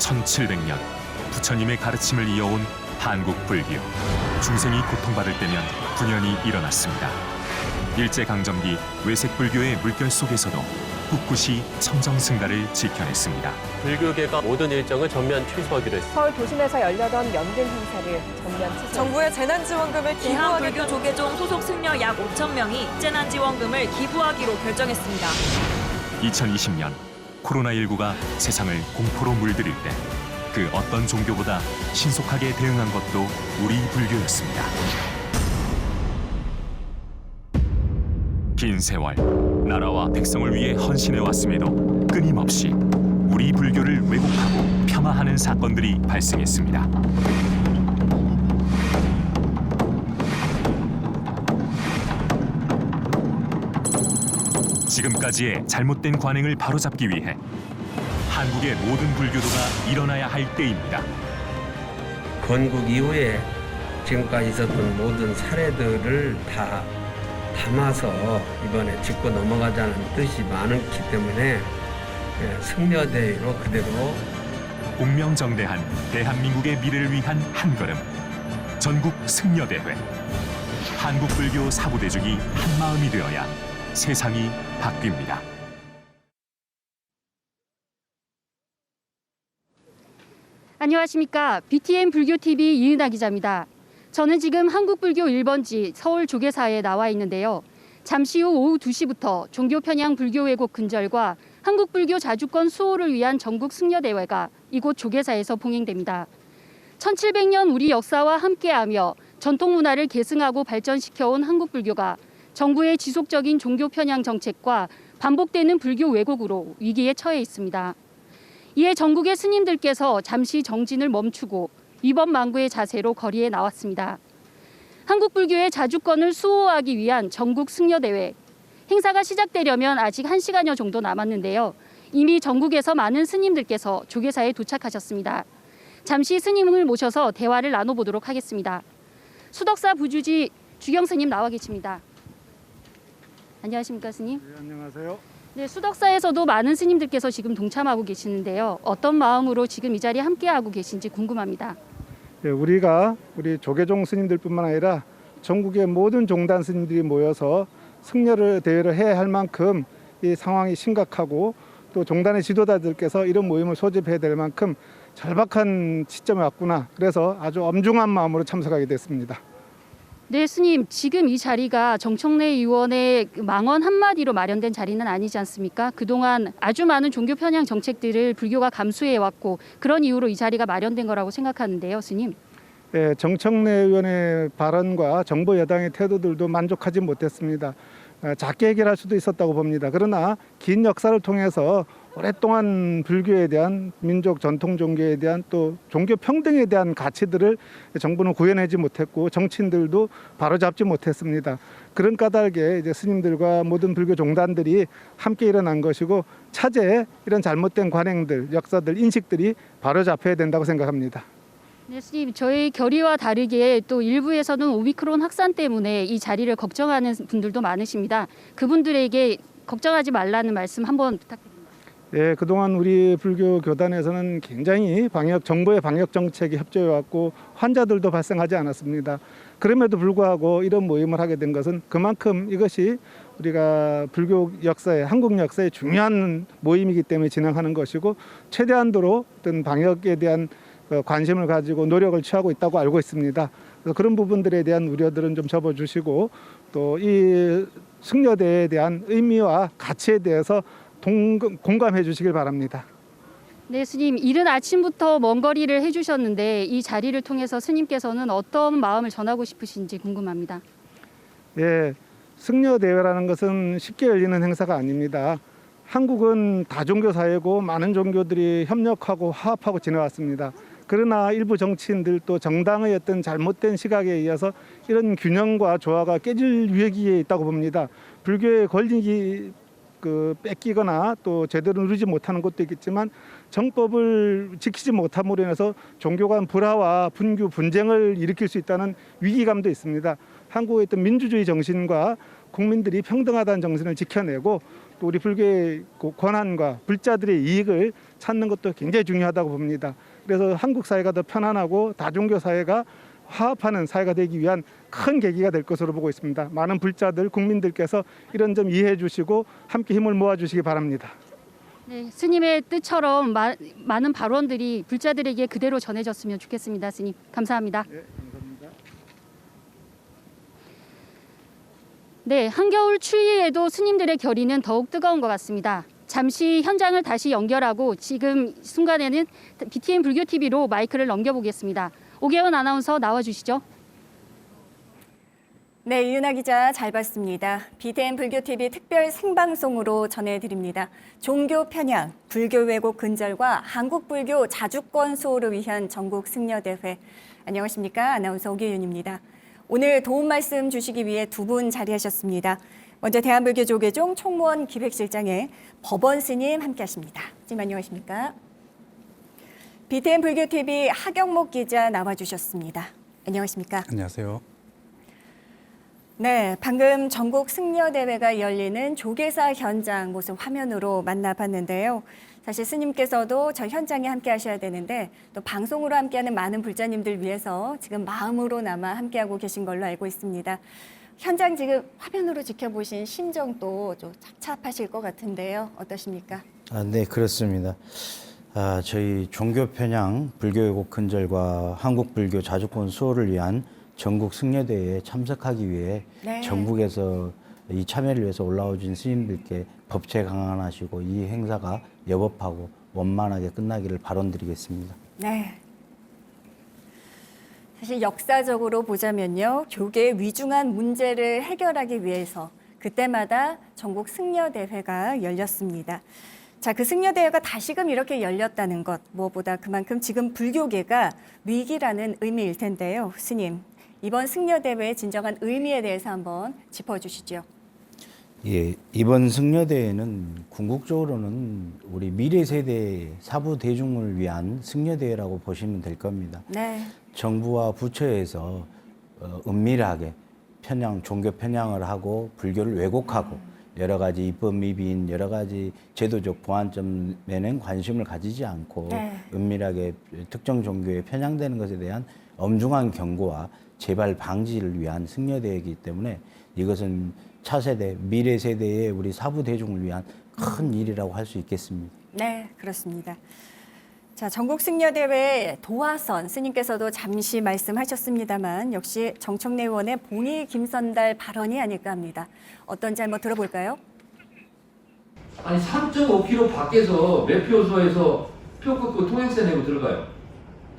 1700년 부처님의 가르침을 이어온 한국 불교. 중생이 고통받을 때면 분연이 일어났습니다. 일제강점기 외색 불교의 물결 속에서도 꿋꿋이 청정승가를 지켜냈습니다. 불교계가 모든 일정을 전면 취소하기로 했습니다. 서울 도심에서 열려던 연근 행사를 전면 취소. 정부의 재난지원금을 대한불교 기부하겠다는 조계종 소속 승려 약 5천 명이 재난지원금을 기부하기로 결정했습니다. 2020년 코로나19가 세상을 공포로 물들일 때 그 어떤 종교보다 신속하게 대응한 것도 우리 불교였습니다. 긴 세월 나라와 백성을 위해 헌신해 왔음에도 끊임없이 우리 불교를 왜곡하고 폄하하는 사건들이 발생했습니다. 지금까지의 잘못된 관행을 바로잡기 위해 한국의 모든 불교도가 일어나야 할 때입니다. 건국 이후에 지금까지 있었던 모든 사례들을 다 담아서 이번에 짚고 넘어가자는 뜻이 많기 때문에 승려대회로 그대로 공명정대한 대한민국의 미래를 위한 한걸음 전국 승려대회. 한국불교 사부대중이 한마음이 되어야 세상이 바뀝니다. 안녕하십니까. BTN 불교TV 이은하 기자입니다. 저는 지금 한국불교 1번지 서울 조계사에 나와 있는데요. 잠시 후 오후 2시부터 종교 편향 불교 왜곡 근절과 한국불교 자주권 수호를 위한 전국 승려대회가 이곳 조계사에서 봉행됩니다. 1700년 우리 역사와 함께하며 전통 문화를 계승하고 발전시켜온 한국불교가 정부의 지속적인 종교 편향 정책과 반복되는 불교 왜곡으로 위기에 처해 있습니다. 이에 전국의 스님들께서 잠시 정진을 멈추고 위법망구의 자세로 거리에 나왔습니다. 한국불교의 자주권을 수호하기 위한 전국 승려대회. 행사가 시작되려면 아직 1시간여 정도 남았는데요. 이미 전국에서 많은 스님들께서 조계사에 도착하셨습니다. 잠시 스님을 모셔서 대화를 나눠보도록 하겠습니다. 수덕사 부주지 주경 스님 나와 계십니다. 안녕하십니까, 스님? 네, 안녕하세요. 네, 수덕사에서도 많은 스님들께서 지금 동참하고 계시는데요. 어떤 마음으로 지금 이 자리에 함께하고 계신지 궁금합니다. 네, 우리 조계종 스님들뿐만 아니라 전국의 모든 종단 스님들이 모여서 승려를 대회를 해야 할 만큼 이 상황이 심각하고 또 종단의 지도자들께서 이런 모임을 소집해야 될 만큼 절박한 시점에 왔구나. 그래서 아주 엄중한 마음으로 참석하게 됐습니다. 네, 스님. 지금 이 자리가 정청래 의원의 망언 한마디로 마련된 자리는 아니지 않습니까? 그동안 아주 많은 종교 편향 정책들을 불교가 감수해왔고 그런 이유로 이 자리가 마련된 거라고 생각하는데요, 스님. 네, 정청래 의원의 발언과 정부 여당의 태도들도 만족하지 못했습니다. 작게 해결할 수도 있었다고 봅니다. 그러나 긴 역사를 통해서 오랫동안 불교에 대한 민족 전통 종교에 대한 또 종교 평등에 대한 가치들을 정부는 구현하지 못했고 정치인들도 바로잡지 못했습니다. 그런 까닭에 이제 스님들과 모든 불교 종단들이 함께 일어난 것이고 차제에 이런 잘못된 관행들, 역사들, 인식들이 바로잡혀야 된다고 생각합니다. 네, 스님. 저희 결의와 다르게 또 일부에서는 오미크론 확산 때문에 이 자리를 걱정하는 분들도 많으십니다. 그분들에게 걱정하지 말라는 말씀 한번 부탁드립니다. 예, 그동안 우리 불교 교단에서는 굉장히 정부의 방역 정책이 협조해 왔고 환자들도 발생하지 않았습니다. 그럼에도 불구하고 이런 모임을 하게 된 것은 그만큼 이것이 우리가 불교 역사에, 한국 역사의 중요한 모임이기 때문에 진행하는 것이고 최대한도로 어떤 방역에 대한 관심을 가지고 노력을 취하고 있다고 알고 있습니다. 그래서 그런 부분들에 대한 우려들은 좀 접어주시고 또 이 승려대회에 대한 의미와 가치에 대해서 공감해 주시길 바랍니다. 네, 스님. 이른 아침부터 먼 거리를 해주셨는데 이 자리를 통해서 스님께서는 어떤 마음을 전하고 싶으신지 궁금합니다. 예, 승려대회라는 것은 쉽게 열리는 행사가 아닙니다. 한국은 다종교 사회고 많은 종교들이 협력하고 화합하고 지내왔습니다. 그러나 일부 정치인들 또 정당의 어떤 잘못된 시각에 의해서 이런 균형과 조화가 깨질 위기에 있다고 봅니다. 불교의 권력이 뺏기거나 또 제대로 누리지 못하는 것도 있겠지만 정법을 지키지 못함으로 인해서 종교 간 불화와 분규, 분쟁을 일으킬 수 있다는 위기감도 있습니다. 한국의 어떤 민주주의 정신과 국민들이 평등하다는 정신을 지켜내고 또 우리 불교의 그 권한과 불자들의 이익을 찾는 것도 굉장히 중요하다고 봅니다. 그래서 한국 사회가 더 편안하고 다종교 사회가 화합하는 사회가 되기 위한 큰 계기가 될 것으로 보고 있습니다. 많은 불자들, 국민들께서 이런 점 이해해 주시고 함께 힘을 모아 주시기 바랍니다. 네, 스님의 뜻처럼 많은 발언들이 불자들에게 그대로 전해졌으면 좋겠습니다. 스님, 감사합니다. 네, 감사합니다. 네, 한겨울 추위에도 스님들의 결의는 더욱 뜨거운 것 같습니다. 잠시 현장을 다시 연결하고 지금 순간에는 BTN 불교TV로 마이크를 넘겨보겠습니다. 오계원 아나운서 나와주시죠. 네, 이은하 기자 잘 봤습니다. BTN 불교TV 특별 생방송으로 전해드립니다. 종교 편향, 불교 왜곡 근절과 한국 불교 자주권 수호를 위한 전국 승려대회. 안녕하십니까? 아나운서 오계윤입니다. 오늘 도움 말씀 주시기 위해 두 분 자리하셨습니다. 먼저 대한불교조계종 총무원 기획실장의 법원 스님 함께하십니다. 스님 안녕하십니까? BTN 불교TV 하경목 기자 나와주셨습니다. 안녕하십니까? 안녕하세요. 네, 방금 전국 승려대회가 열리는 조계사 현장 모습 화면으로 만나봤는데요. 사실 스님께서도 저 현장에 함께 하셔야 되는데 또 방송으로 함께하는 많은 불자님들 위해서 지금 마음으로나마 함께하고 계신 걸로 알고 있습니다. 현장 지금 화면으로 지켜보신 심정도 좀 착잡하실 것 같은데요. 어떠십니까? 네, 그렇습니다. 저희 종교 편향, 불교 왜곡 근절과 한국 불교 자주권 수호를 위한 전국 승려대회에 참석하기 위해 네. 전국에서 이 참여를 위해서 올라오신 스님들께 법체 강안하시고 이 행사가 여법하고 원만하게 끝나기를 바론드리겠습니다. 네. 사실 역사적으로 보자면요. 교계의 위중한 문제를 해결하기 위해서 그때마다 전국 승려대회가 열렸습니다. 자, 그 승려대회가 다시금 이렇게 열렸다는 것, 무엇보다 그만큼 지금 불교계가 위기라는 의미일 텐데요. 스님, 이번 승려대회의 진정한 의미에 대해서 한번 짚어주시죠. 예, 이번 승려대회는 궁극적으로는 우리 미래 세대 사부 대중을 위한 승려대회라고 보시면 될 겁니다. 네. 정부와 부처에서 은밀하게 종교 편향을 하고 불교를 왜곡하고 여러 가지 입법 미비인 여러 가지 제도적 보완점에는 관심을 가지지 않고 네. 은밀하게 특정 종교에 편향되는 것에 대한 엄중한 경고와 재발 방지를 위한 승려대회이기 때문에 이것은 차세대, 미래 세대의 우리 사부 대중을 위한 큰 일이라고 할 수 있겠습니다. 네, 그렇습니다. 자, 전국 승려대회 도화선 스님께서도 잠시 말씀하셨습니다만 역시 정청래 의원의 봉의 김선달 발언이 아닐까 합니다. 어떤지 한번 들어볼까요? 아니 3.5km 밖에서 매표소에서 표 끊고 통행세 내고 들어가요.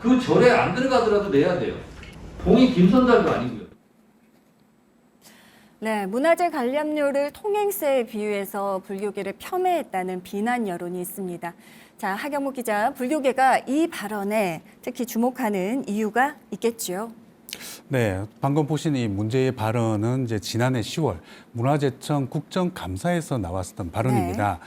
그 절에 안 들어가더라도 내야 돼요. 봉의 김선달도 아니고요. 네, 문화재 관람료를 통행세에 비유해서 불교계를 폄훼했다는 비난 여론이 있습니다. 자, 하경목 기자, 불교계가 이 발언에 특히 주목하는 이유가 있겠죠. 네, 방금 보신 이 문제의 발언은 이제 지난해 10월 문화재청 국정감사에서 나왔었던 발언입니다.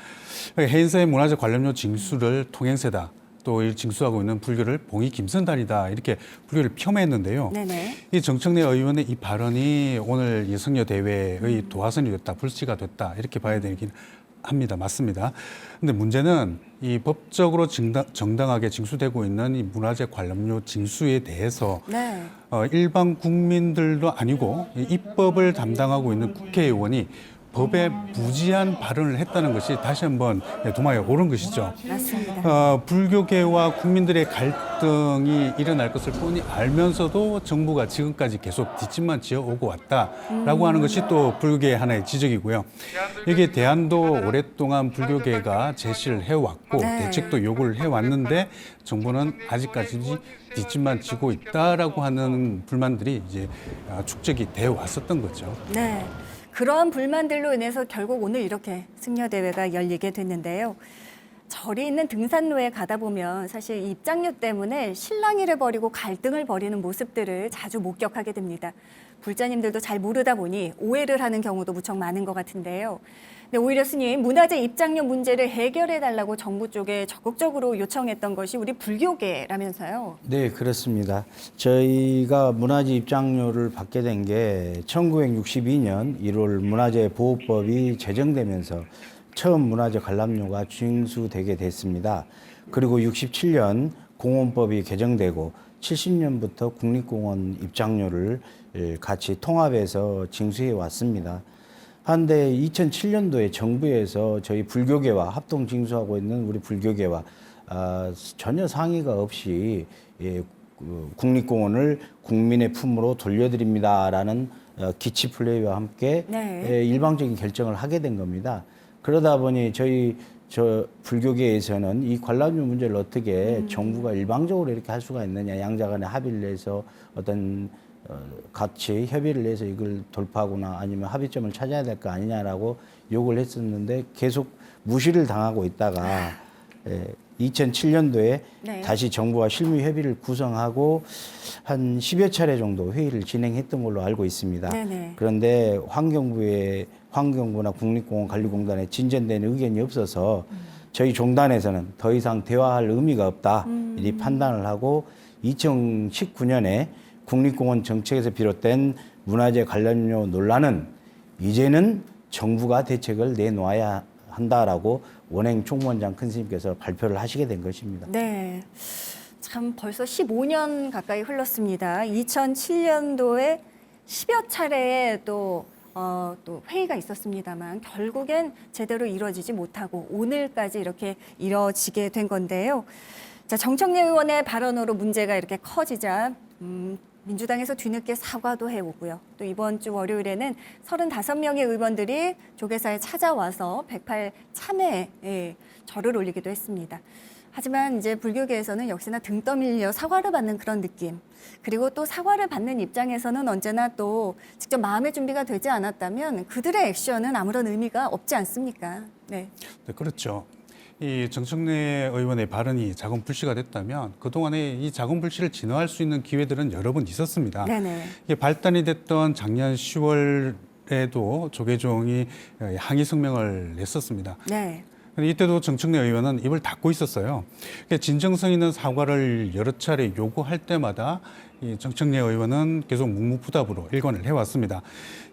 해인사의 문화재 관련료 징수를 통행세다. 또 이 징수하고 있는 불교를 봉의 김선달이다 이렇게 불교를 폄훼했는데요. 네네. 이 정청래 의원의 이 발언이 오늘 이 승려 대회의 도화선이 됐다, 불씨가 됐다 이렇게 봐야 되긴 합니다. 맞습니다. 근데 문제는 이 법적으로 정당하게 징수되고 있는 이 문화재 관람료 징수에 대해서 네. 일반 국민들도 아니고 이 입법을 담당하고 있는 국회의원이 법에 무지한 발언을 했다는 것이 다시 한번 도마에 오른 것이죠. 맞습니다. 불교계와 국민들의 갈등이 일어날 것을 뻔히 알면서도 정부가 지금까지 계속 뒷짐만 지어오고 왔다라고 하는 것이 또 불교계의 하나의 지적이고요. 여기에 대안도 오랫동안 불교계가 제시를 해왔고 네. 대책도 요구를 해왔는데 정부는 아직까지 뒷짐만 지고 있다라고 하는 불만들이 이제 축적이 되어 왔었던 거죠. 네. 그런 불만들로 인해서 결국 오늘 이렇게 승려대회가 열리게 됐는데요. 절이 있는 등산로에 가다 보면 사실 이 입장료 때문에 실랑이를 벌이고 갈등을 벌이는 모습들을 자주 목격하게 됩니다. 불자님들도 잘 모르다 보니 오해를 하는 경우도 무척 많은 것 같은데요. 근데 오히려 스님, 문화재 입장료 문제를 해결해달라고 정부 쪽에 적극적으로 요청했던 것이 우리 불교계라면서요. 네, 그렇습니다. 저희가 문화재 입장료를 받게 된 게 1962년 1월 문화재 보호법이 제정되면서 처음 문화재 관람료가 징수되게 됐습니다. 그리고 67년 공원법이 개정되고 70년부터 국립공원 입장료를 같이 통합해서 징수해 왔습니다. 한데 2007년도에 정부에서 저희 불교계와 합동 징수하고 있는 우리 불교계와 전혀 상의가 없이 국립공원을 국민의 품으로 돌려드립니다라는 기치 플레이와 함께 일방적인 결정을 하게 된 겁니다. 그러다 보니 저 불교계에서는 이 관람료 문제를 어떻게 정부가 일방적으로 이렇게 할 수가 있느냐, 양자 간에 합의를 해서 어떤 같이 협의를 해서 이걸 돌파하거나 아니면 합의점을 찾아야 될 거 아니냐라고 요구를 했었는데 계속 무시를 당하고 있다가 2007년도에 다시 정부와 실무 협의를 구성하고 한 10여 차례 정도 회의를 진행했던 걸로 알고 있습니다. 그런데 환경부나 국립공원관리공단에 진전된 의견이 없어서 저희 종단에서는 더 이상 대화할 의미가 없다 이 판단을 하고 2019년에 국립공원 정책에서 비롯된 문화재 관련료 논란은 이제는 정부가 대책을 내놓아야 한다라고 원행 총무원장 큰 스님께서 발표를 하시게 된 것입니다. 네, 참 벌써 15년 가까이 흘렀습니다. 2007년도에 10여 차례의 또 회의가 있었습니다만 결국엔 제대로 이루어지지 못하고 오늘까지 이렇게 이뤄지게 된 건데요. 자, 정청래 의원의 발언으로 문제가 이렇게 커지자 민주당에서 뒤늦게 사과도 해오고요. 또 이번 주 월요일에는 35명의 의원들이 조계사에 찾아와서 108 참회에 절을 올리기도 했습니다. 하지만 이제 불교계에서는 역시나 등 떠밀려 사과를 받는 그런 느낌. 그리고 또 사과를 받는 입장에서는 언제나 또 직접 마음의 준비가 되지 않았다면 그들의 액션은 아무런 의미가 없지 않습니까? 네, 그렇죠. 이 정청래 의원의 발언이 작은 불씨가 됐다면 그동안에 이 작은 불씨를 진화할 수 있는 기회들은 여러 번 있었습니다. 이게 발단이 됐던 작년 10월에도 조계종이 항의 성명을 냈었습니다. 근데 이때도 정청래 의원은 입을 닫고 있었어요. 진정성 있는 사과를 여러 차례 요구할 때마다 이 정청래 의원은 계속 묵묵부답으로 일관을 해왔습니다.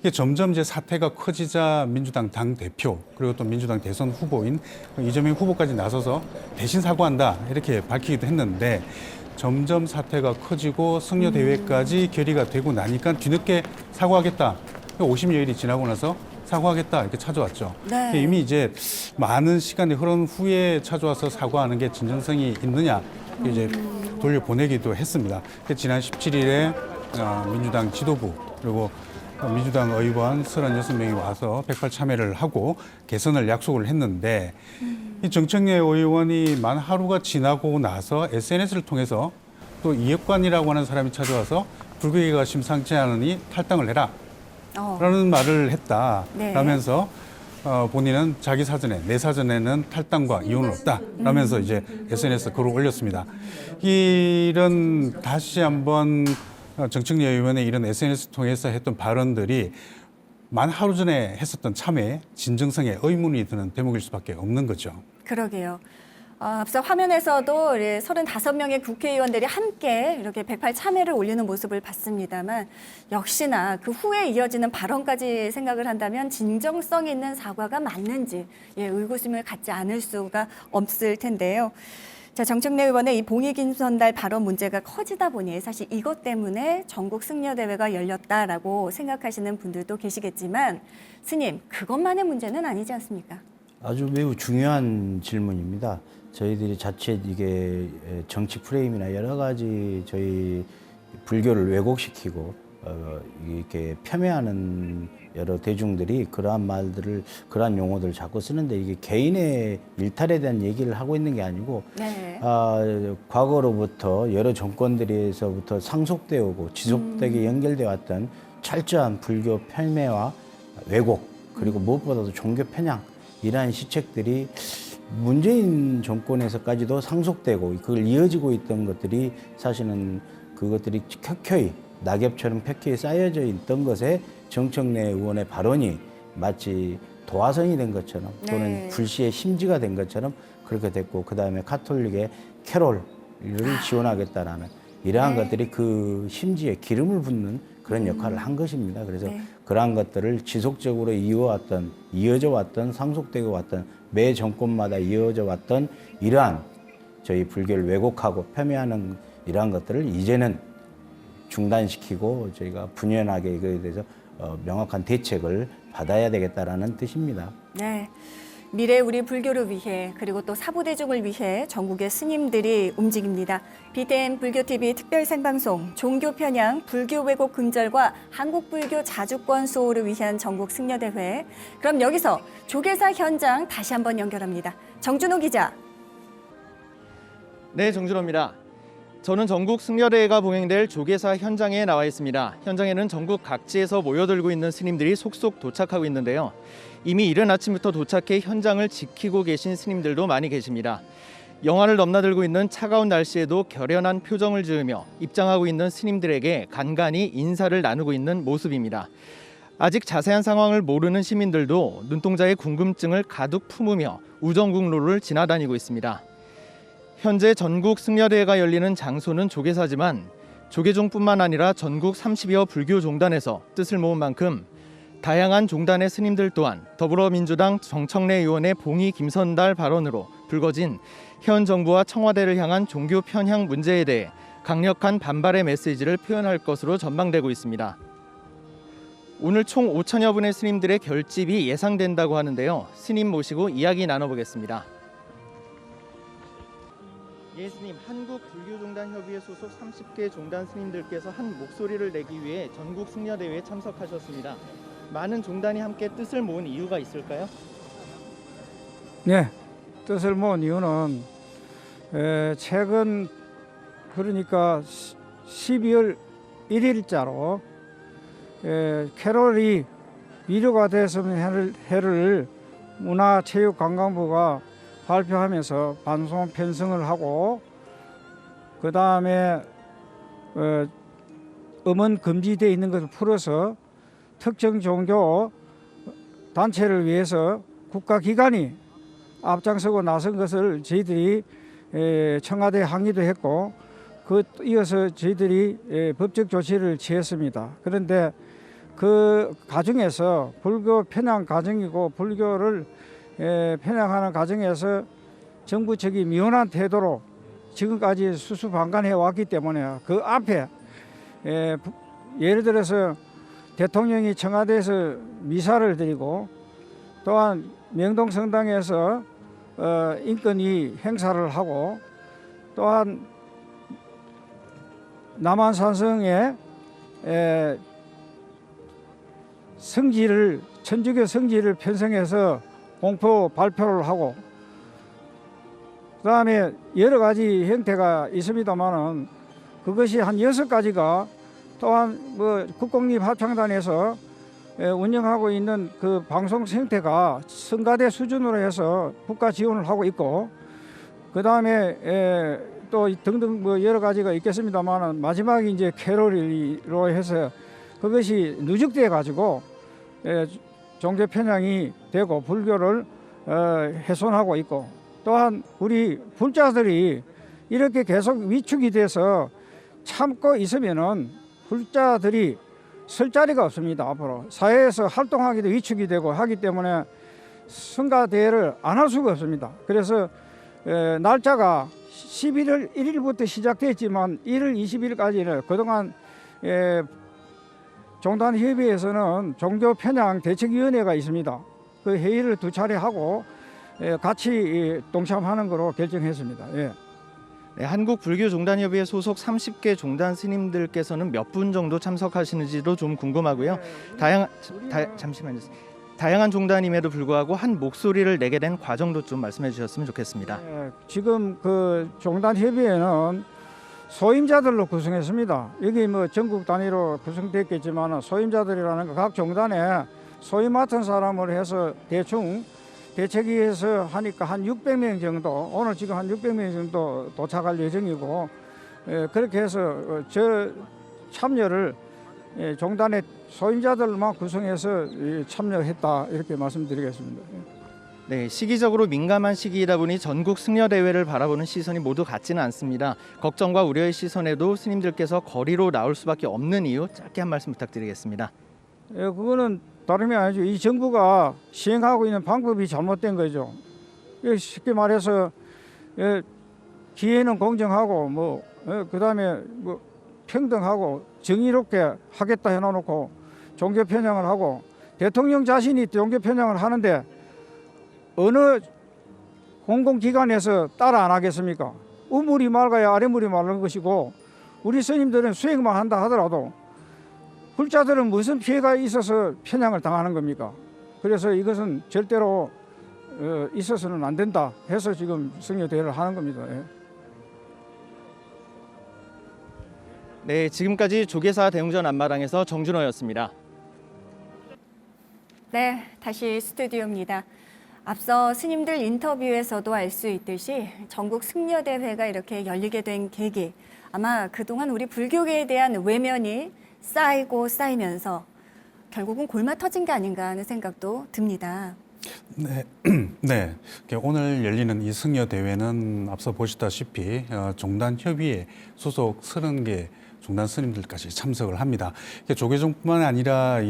이게 점점 이제 사태가 커지자 민주당 당대표 그리고 또 민주당 대선 후보인 이재명 후보까지 나서서 대신 사과한다 이렇게 밝히기도 했는데 점점 사태가 커지고 승려 대회까지 결의가 되고 나니까 뒤늦게 사과하겠다. 50여일이 지나고 나서 사과하겠다 이렇게 찾아왔죠. 이미 이제 많은 시간이 흐른 후에 찾아와서 사과하는 게 진정성이 있느냐 이제 돌려보내기도 했습니다. 지난 17일에 민주당 지도부 그리고 민주당 의원 36명이 와서 108 참여를 하고 개선을 약속을 했는데 이 정청래 의원이 만 하루가 지나고 나서 SNS를 통해서 또 이혁관이라고 하는 사람이 찾아와서 불교계가 심상치 않으니 탈당을 해라. 라는 말을 했다라면서 본인은 자기 사전에 내 사전에는 탈당과 이혼은 없다라면서 이제 SNS 글을 올렸습니다. 이런 다시 한번 정청래 의원의 이런 SNS 통해서 했던 발언들이 만 하루 전에 했었던 참회 진정성에 의문이 드는 대목일 수밖에 없는 거죠. 그러게요. 앞서 화면에서도 35명의 국회의원들이 함께 이렇게 108 참회를 올리는 모습을 봤습니다만 역시나 그 후에 이어지는 발언까지 생각을 한다면 진정성 있는 사과가 맞는지 의구심을 갖지 않을 수가 없을 텐데요. 자, 정청래 의원의 이 봉익인 선달 발언 문제가 커지다 보니 사실 이것 때문에 전국 승려대회가 열렸다라고 생각하시는 분들도 계시겠지만 스님, 그것만의 문제는 아니지 않습니까? 아주 매우 중요한 질문입니다. 저희들이 자칫 이게 정치 프레임이나 여러 가지 저희 불교를 왜곡시키고 이렇게 폄훼하는 여러 대중들이 그러한 말들을 그러한 용어들을 자꾸 쓰는데 이게 개인의 일탈에 대한 얘기를 하고 있는 게 아니고 과거로부터 여러 정권들에서부터 상속되어 오고 지속되게 연결되어 왔던 철저한 불교 폄훼와 왜곡 그리고 무엇보다도 종교 편향 이러한 시책들이 문재인 정권에서까지도 상속되고 그걸 이어지고 있던 것들이 사실은 그것들이 켜켜이 낙엽처럼 켜켜이 쌓여져 있던 것에 정청래 의원의 발언이 마치 도화선이 된 것처럼 또는 불시의 심지가 된 것처럼 그렇게 됐고 그다음에 가톨릭의 캐롤을 지원하겠다라는 이러한 것들이 그 심지에 기름을 붓는 그런 역할을 한 것입니다. 그래서 네. 그러한 것들을 지속적으로 이어져 왔던 상속되어 왔던 매 정권마다 이어져 왔던 이러한 저희 불교를 왜곡하고 폄훼하는 이러한 것들을 이제는 중단시키고 저희가 분연하게 이거에 대해서 명확한 대책을 받아야 되겠다라는 뜻입니다. 네. 미래 우리 불교를 위해 그리고 또 사부대중을 위해 전국의 스님들이 움직입니다. BTN 불교TV 특별 생방송 종교 편향, 불교 왜곡 근절과 한국불교 자주권 수호를 위한 전국 승려대회. 그럼 여기서 조계사 현장 다시 한번 연결합니다. 정준호 기자. 네, 정준호입니다. 저는 전국 승려대회가 봉행될 조계사 현장에 나와 있습니다. 현장에는 전국 각지에서 모여들고 있는 스님들이 속속 도착하고 있는데요. 이미 이른 아침부터 도착해 현장을 지키고 계신 스님들도 많이 계십니다. 영하를 넘나들고 있는 차가운 날씨에도 결연한 표정을 지으며 입장하고 있는 스님들에게 간간히 인사를 나누고 있는 모습입니다. 아직 자세한 상황을 모르는 시민들도 눈동자의 궁금증을 가득 품으며 우정국로를 지나다니고 있습니다. 현재 전국 승려대회가 열리는 장소는 조계사지만 조계종뿐만 아니라 전국 30여 불교 종단에서 뜻을 모은 만큼 다양한 종단의 스님들 또한 더불어민주당 정청래 의원의 봉의 김선달 발언으로 불거진 현 정부와 청와대를 향한 종교 편향 문제에 대해 강력한 반발의 메시지를 표현할 것으로 전망되고 있습니다. 오늘 총 5천여 분의 스님들의 결집이 예상된다고 하는데요. 스님 모시고 이야기 나눠보겠습니다. 예, 스님, 한국불교종단협의회 소속 30개 종단 스님들께서 한 목소리를 내기 위해 전국 승려대회에 참석하셨습니다. 많은 종단이 함께 뜻을 모은 이유가 있을까요? 네, 뜻을 모은 이유는 최근 그러니까 12월 1일자로 캐롤이 위로가 되었으면 해를 문화체육관광부가 발표하면서 방송 편성을 하고 그 다음에 음원 금지되어 있는 것을 풀어서 특정 종교 단체를 위해서 국가기관이 앞장서고 나선 것을 저희들이 청와대에 항의도 했고 그 이어서 저희들이 법적 조치를 취했습니다. 그런데 그 과정에서 불교 편향 과정이고 불교를 편향하는 과정에서 정부 측이 미온한 태도로 지금까지 수수방관해 왔기 때문에 그 앞에 예를 들어서 대통령이 청와대에서 미사를 드리고 또한 명동성당에서 인권위 행사를 하고 또한 남한산성의 성지를 천주교 성지를 편성해서 공포 발표를 하고 그다음에 여러 가지 형태가 있습니다만은 그것이 한 6가지가 또한 국공립합창단에서 운영하고 있는 그 방송 형태가 성가대 수준으로 해서 국가 지원을 하고 있고 그다음에 또 등등 여러 가지가 있겠습니다만은 마지막에 이제 캐롤로 해서 그것이 누적돼 가지고 종교 편향이 되고 불교를 훼손하고 있고 또한 우리 불자들이 이렇게 계속 위축이 돼서 참고 있으면은 불자들이 설 자리가 없습니다. 앞으로 사회에서 활동하기도 위축이 되고 하기 때문에 성가대회를 안 할 수가 없습니다. 그래서 날짜가 11월 1일부터 시작됐지만 1월 20일까지는 그동안 종단협의회에서는 종교 편향 대책위원회가 있습니다. 그 회의를 2차례 하고 같이 동참하는 거로 결정했습니다. 예. 네, 한국불교종단협의회 소속 30개 종단 스님들께서는 몇 분 정도 참석하시는지도 좀 궁금하고요. 잠시만요. 다양한 종단임에도 불구하고 한 목소리를 내게 된 과정도 좀 말씀해 주셨으면 좋겠습니다. 지금 그 종단협의회는 소임자들로 구성했습니다. 여기 전국 단위로 구성됐겠지만 소임자들이라는 거 각 종단에 소임 맡은 사람을 해서 대충 대책위에서 하니까 한 600명 정도, 오늘 지금 한 600명 정도 도착할 예정이고 그렇게 해서 저 참여를 종단의 소임자들만 구성해서 참여했다 이렇게 말씀드리겠습니다. 네, 시기적으로 민감한 시기이다 보니 전국 승려대회를 바라보는 시선이 모두 같지는 않습니다. 걱정과 우려의 시선에도 스님들께서 거리로 나올 수밖에 없는 이유 짧게 한 말씀 부탁드리겠습니다. 예, 그거는 다름이 아니죠. 이 정부가 시행하고 있는 방법이 잘못된 거죠. 예, 쉽게 말해서 예, 기회는 공정하고 그다음에 평등하고 정의롭게 하겠다 해놓고 종교 편향을 하고 대통령 자신이 종교 편향을 하는데 어느 공공기관에서 따라 안 하겠습니까? 우물이 맑아야 아래물이 맑은 것이고 우리 스님들은 수행만 한다 하더라도 불자들은 무슨 피해가 있어서 편향을 당하는 겁니까? 그래서 이것은 절대로 있어서는 안 된다 해서 지금 승려대회를 하는 겁니다. 예. 네, 지금까지 조계사 대웅전 앞마당에서 정준호였습니다. 네, 다시 스튜디오입니다. 앞서 스님들 인터뷰에서도 알 수 있듯이 전국 승려대회가 이렇게 열리게 된 계기, 아마 그동안 우리 불교계에 대한 외면이 쌓이고 쌓이면서 결국은 골마 터진 게 아닌가 하는 생각도 듭니다. 네, 네. 오늘 열리는 이 승려대회는 앞서 보시다시피 종단협의회 소속 30개 종단 스님들까지 참석을 합니다. 조계종뿐만 아니라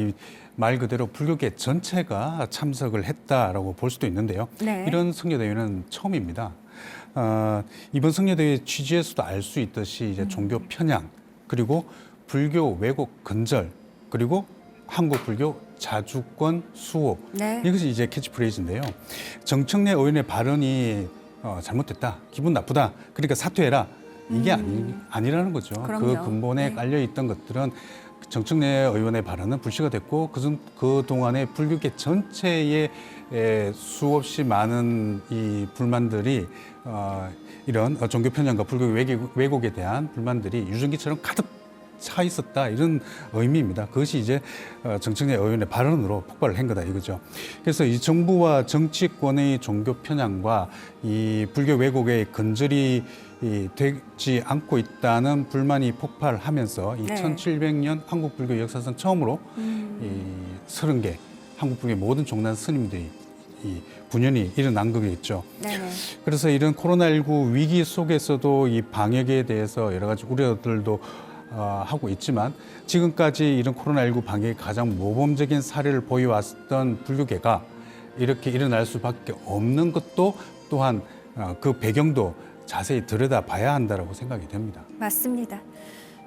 말 그대로 불교계 전체가 참석을 했다라고 볼 수도 있는데요. 네. 이런 승려대회는 처음입니다. 이번 승려대회 취지에서도 알 수 있듯이 이제 종교 편향, 그리고 불교 왜곡 근절, 그리고 한국 불교 자주권 수호. 네. 이것이 이제 캐치프레이즈인데요. 정청래 의원의 발언이 잘못됐다, 기분 나쁘다, 그러니까 사퇴해라. 이게 아니라는 거죠. 그럼요. 그 근본에 네. 깔려 있던 것들은 정청래 의원의 발언은 불씨가 됐고 그 동안에 불교계 전체의 수없이 많은 이 불만들이 이런 종교 편향과 불교 왜곡에 대한 불만들이 유전기처럼 가득 차 있었다, 이런 의미입니다. 그것이 이제 정청래 의원의 발언으로 폭발을 한 거다 이거죠. 그래서 이 정부와 정치권의 종교 편향과 이 불교 왜곡의 근절이 되지 않고 있다는 불만이 폭발하면서 네. 2700년 한국 불교 역사상 처음으로 이 30개 한국 불교의 모든 종단 스님들이 이 분연이 일어난 거겠죠. 네네. 그래서 이런 코로나19 위기 속에서도 이 방역에 대해서 여러 가지 우려들도 하고 있지만, 지금까지 이런 코로나19 방역의 가장 모범적인 사례를 보여왔던 불교계가 이렇게 일어날 수밖에 없는 것도 또한 그 배경도 자세히 들여다봐야 한다고 생각이 됩니다. 맞습니다.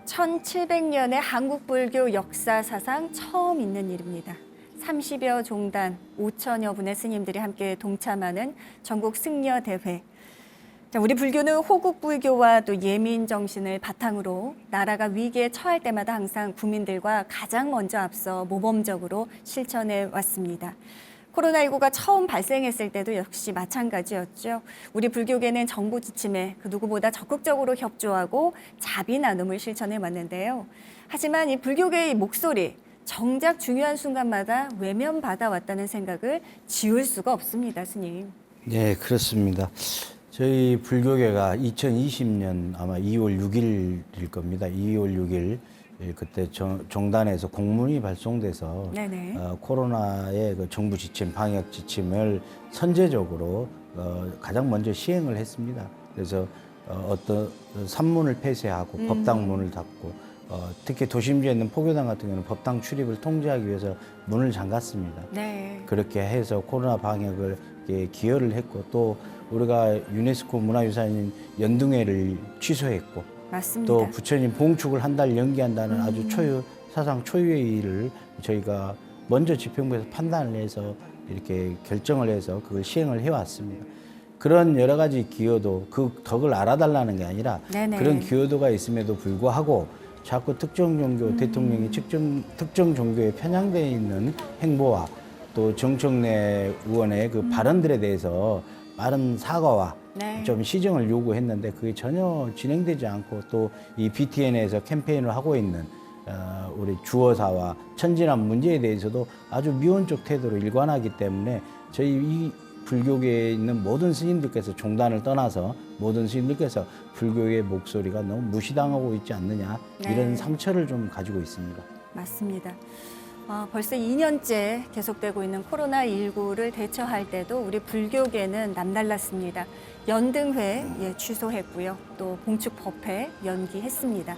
1700년의 한국 불교 역사사상 처음 있는 일입니다. 30여 종단, 5천여 분의 스님들이 함께 동참하는 전국 승려대회. 우리 불교는 호국 불교와 또 예민 정신을 바탕으로 나라가 위기에 처할 때마다 항상 국민들과 가장 먼저 앞서 모범적으로 실천해 왔습니다. 코로나19가 처음 발생했을 때도 역시 마찬가지였죠. 우리 불교계는 정부 지침에 그 누구보다 적극적으로 협조하고 자비 나눔을 실천해 왔는데요. 하지만 이 불교계의 목소리, 정작 중요한 순간마다 외면받아 왔다는 생각을 지울 수가 없습니다, 스님. 네, 그렇습니다. 저희 불교계가 2020년 아마 2월 6일일 겁니다. 2월 6일 그때 종단에서 공문이 발송돼서 코로나의 그 정부 지침, 방역 지침을 선제적으로 가장 먼저 시행을 했습니다. 그래서 어떤 산문을 폐쇄하고 법당문을 닫고 특히 도심지에 있는 포교당 같은 경우는 법당 출입을 통제하기 위해서 문을 잠갔습니다. 네. 그렇게 해서 코로나 방역을 기여를 했고, 또 우리가 유네스코 문화유산인 연등회를 취소했고, 맞습니다. 또 부처님 봉축을 한 달 연기한다는 아주 사상 초유의 일을 저희가 먼저 집행부에서 판단을 해서 이렇게 결정을 해서 그걸 시행을 해왔습니다. 그런 여러 가지 기여도, 그 덕을 알아달라는 게 아니라 그런 기여도가 있음에도 불구하고 자꾸 특정 종교, 대통령이 특정 종교에 편향되어 있는 행보와 또 정청래 의원의 그 발언들에 대해서 빠른 사과와 좀 시정을 요구했는데 그게 전혀 진행되지 않고, 또 이 BTN에서 캠페인을 하고 있는 우리 주어사와 천진환 문제에 대해서도 아주 미온적 태도로 일관하기 때문에 저희 이 불교계에 있는 모든 스님들께서 종단을 떠나서 모든 스님들께서 불교의 목소리가 너무 무시당하고 있지 않느냐, 이런 상처를 좀 가지고 있습니다. 맞습니다. 벌써 2년째 계속되고 있는 코로나19를 대처할 때도 우리 불교계는 남달랐습니다. 연등회 취소했고요. 또 봉축 법회 연기했습니다.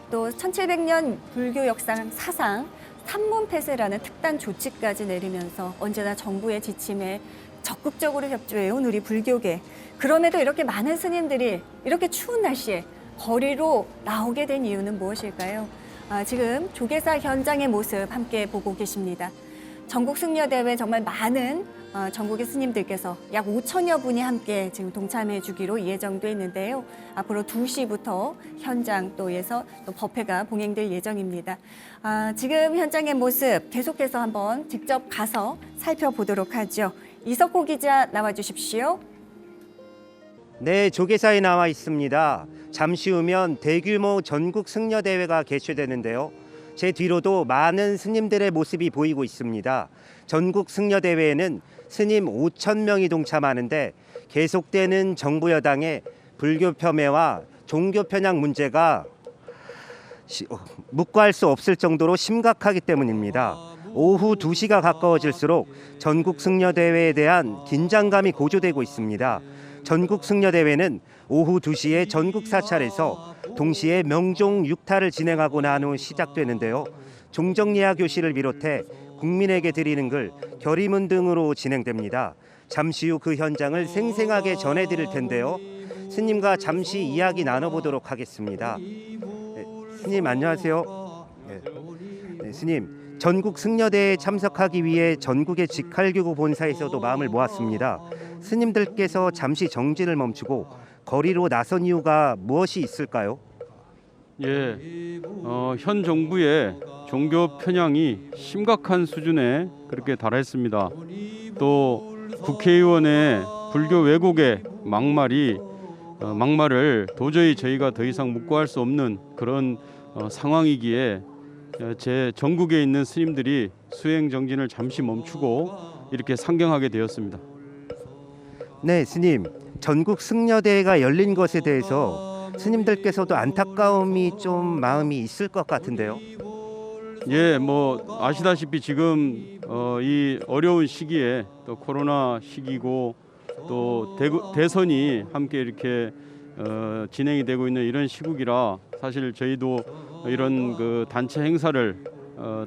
또 1700년 불교 역사 사상 삼문폐쇄라는 특단 조치까지 내리면서 언제나 정부의 지침에 적극적으로 협조해온 우리 불교계. 그럼에도 이렇게 많은 스님들이 이렇게 추운 날씨에 거리로 나오게 된 이유는 무엇일까요? 지금 조계사 현장의 모습 함께 보고 계십니다. 전국 승려대회 정말 많은 전국의 스님들께서 약 5천여 분이 함께 지금 동참해 주기로 예정돼 있는데요. 앞으로 2시부터 현장도에서 또 법회가 봉행될 예정입니다. 지금 현장의 모습 계속해서 한번 직접 가서 살펴보도록 하죠. 이석호 기자 나와 주십시오. 네, 조계사에 나와 있습니다. 잠시 후면 대규모 전국 승려대회가 개최되는데요. 제 뒤로도 많은 스님들의 모습이 보이고 있습니다. 전국 승려대회에는 스님 5,000명이 동참하는데 계속되는 정부 여당의 불교 폄훼와 종교 편향 문제가 묵과할 수 없을 정도로 심각하기 때문입니다. 오후 2시가 가까워질수록 전국 승려대회에 대한 긴장감이 고조되고 있습니다. 전국 승려대회는 오후 2시에 전국 사찰에서 동시에 명종 6타를 진행하고 난 후 시작되는데요. 종정예화 교실을 비롯해 국민에게 드리는 글, 결의문 등으로 진행됩니다. 잠시 후 그 현장을 생생하게 전해드릴 텐데요. 스님과 잠시 이야기 나눠보도록 하겠습니다. 네, 스님 안녕하세요. 네, 스님. 전국 승려대회에 참석하기 위해 전국의 직할교구 본사에서도 마음을 모았습니다. 스님들께서 잠시 정진을 멈추고 거리로 나선 이유가 무엇이 있을까요? 현 정부의 종교 편향이 심각한 수준에 그렇게 달했습니다. 또 국회의원의 불교 왜곡의 막말을 도저히 저희가 더 이상 묵과할 수 없는 그런 상황이기에 제 전국에 있는 스님들이 수행 정진을 잠시 멈추고 이렇게 상경하게 되었습니다. 네, 스님. 전국 승려대회가 열린 것에 대해서 스님들께서도 안타까움이 좀 마음이 있을 것 같은데요. 아시다시피 지금 이 어려운 시기에 또 코로나 시기고 또 대선이 함께 이렇게 진행이 되고 있는 이런 시국이라 사실 저희도 이런 그 단체 행사를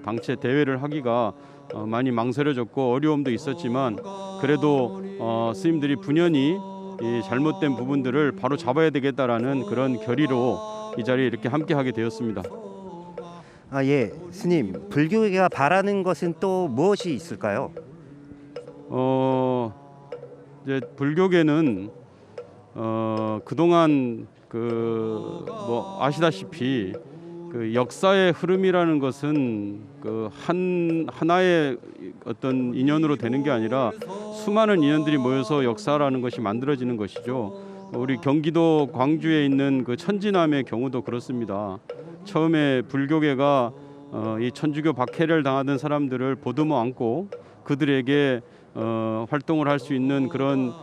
단체 대회를 하기가 많이 망설여졌고 어려움도 있었지만 그래도 스님들이 분연히 이 잘못된 부분들을 바로 잡아야 되겠다라는 그런 결의로 이 자리에 이렇게 함께하게 되었습니다. 스님. 불교계가 바라는 것은 또 무엇이 있을까요? 이제 불교계는 그동안 아시다시피 그 역사의 흐름이라는 것은 그 하나의 어떤 인연으로 되는 게 아니라 수많은 인연들이 모여서 역사라는 것이 만들어지는 것이죠. 우리 경기도 광주에 있는 그 천지남의 경우도 그렇습니다. 처음에 불교계가 이 천주교 박해를 당하던 사람들을 보듬어 안고 그들에게 활동을 할 수 있는 그런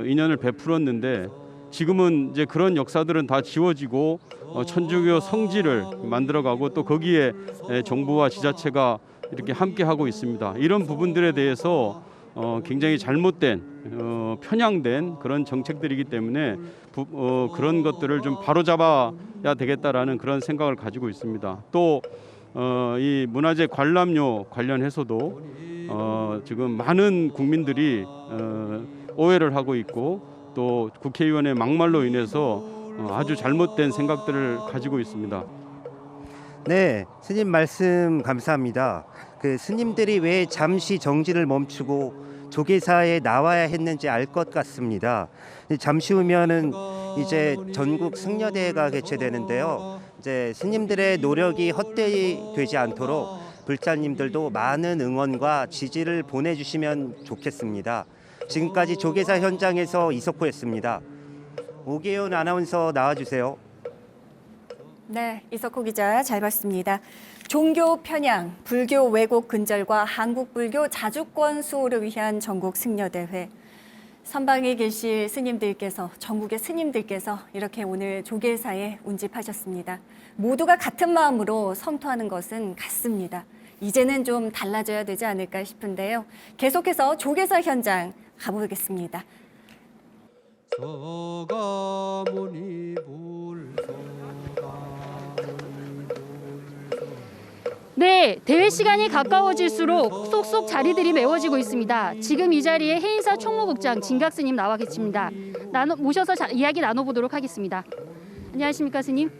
인연을 베풀었는데 지금은 이제 그런 역사들은 다 지워지고 천주교 성지를 만들어가고 또 거기에 정부와 지자체가 이렇게 함께하고 있습니다. 이런 부분들에 대해서 굉장히 잘못된 편향된 그런 정책들이기 때문에 그런 것들을 좀 바로잡아야 되겠다라는 그런 생각을 가지고 있습니다. 또 이 문화재 관람료 관련해서도 지금 많은 국민들이 오해를 하고 있고 또 국회의원의 막말로 인해서 아주 잘못된 생각들을 가지고 있습니다. 네, 스님 말씀 감사합니다. 그 스님들이 왜 잠시 정진을 멈추고 조계사에 나와야 했는지 알 것 같습니다. 잠시 후면은 이제 전국 승려대회가 개최되는데요. 이제 스님들의 노력이 헛되지 않도록 불자님들도 많은 응원과 지지를 보내주시면 좋겠습니다. 지금까지 조계사 현장에서 이석호였습니다. 오계훈 아나운서 나와주세요. 네, 이석호 기자 잘 봤습니다. 종교 편향, 불교 왜곡 근절과 한국 불교 자주권 수호를 위한 전국 승려대회. 선방에 계실 스님들께서, 전국의 스님들께서 이렇게 오늘 조계사에 운집하셨습니다. 모두가 같은 마음으로 성토하는 것은 같습니다. 이제는 좀 달라져야 되지 않을까 싶은데요. 계속해서 조계사 현장 가보겠습니다. 네, 대회 시간이 가까워질수록 쏙쏙 자리들이 메워지고 있습니다. 지금 이 자리에 해인사 총무국장 진각 스님 나와 계십니다. 모셔서 이야기 나눠보도록 하겠습니다. 안녕하십니까, 스님?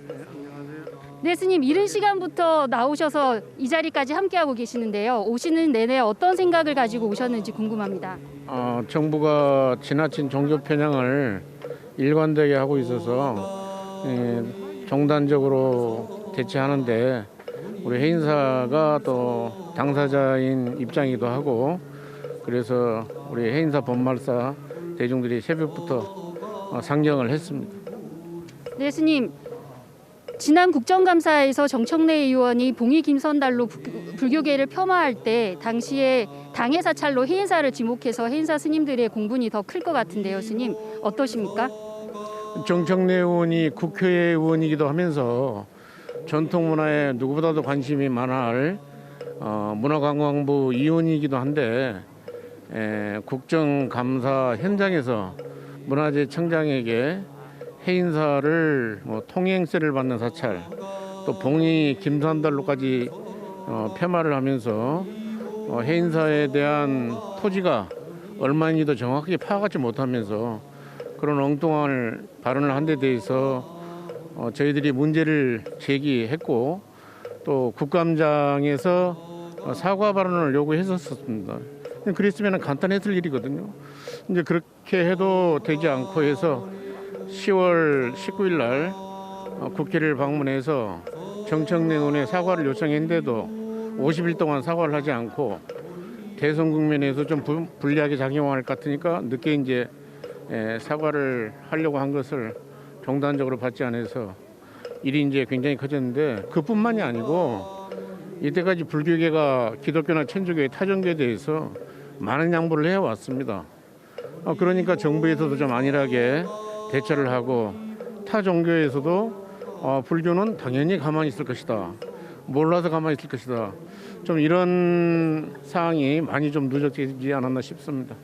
네, 스님, 이른 시간부터 나오셔서 이 자리까지 함께하고 계시는데요. 오시는 내내 어떤 생각을 가지고 오셨는지 궁금합니다. 정부가 지나친 종교 편향을 일관되게 하고 있어서 종단적으로 대처하는데 우리 해인사가 또 당사자인 입장이기도 하고, 그래서 우리 해인사 본말사 대중들이 새벽부터 상정을 했습니다. 네, 스님. 지난 국정감사에서 정청래 의원이 봉이 김선달로 불교계를 폄하할 때 당시에 당의 사찰로 해인사를 지목해서 해인사 스님들의 공분이 더 클 것 같은데요, 스님. 어떠십니까? 정청래 의원이 국회의원이기도 하면서 전통 문화에 누구보다도 관심이 많을 문화관광부 의원이기도 한데, 국정감사 현장에서 문화재청장에게 해인사를 통행세를 받는 사찰, 또 봉이 김선달로까지 폄하를 하면서 해인사에 대한 토지가 얼마인지도 정확하게 파악하지 못하면서 그런 엉뚱한 발언을 한 데 대해서 저희들이 문제를 제기했고, 또 국감장에서 사과 발언을 요구했었습니다. 그랬으면 간단했을 일이거든요. 이제 그렇게 해도 되지 않고 해서 10월 19일 날 국회를 방문해서 정청래 의원의 사과를 요청했는데도 50일 동안 사과를 하지 않고 대선 국면에서 좀 불리하게 작용할 것 같으니까 늦게 이제 사과를 하려고 한 것을 종단적으로 받지 않아서 일이 이제 굉장히 커졌는데, 그뿐만이 아니고 이때까지 불교계가 기독교나 천주교의 타종교에 대해서 많은 양보를 해왔습니다. 그러니까 정부에서도 좀 안일하게 대처를 하고, 타 종교에서도 불교는 당연히 가만히 있을 것이다, 몰라서 가만히 있을 것이다, 좀 이런 사항이 많이 좀 누적되지 않았나 싶습니다.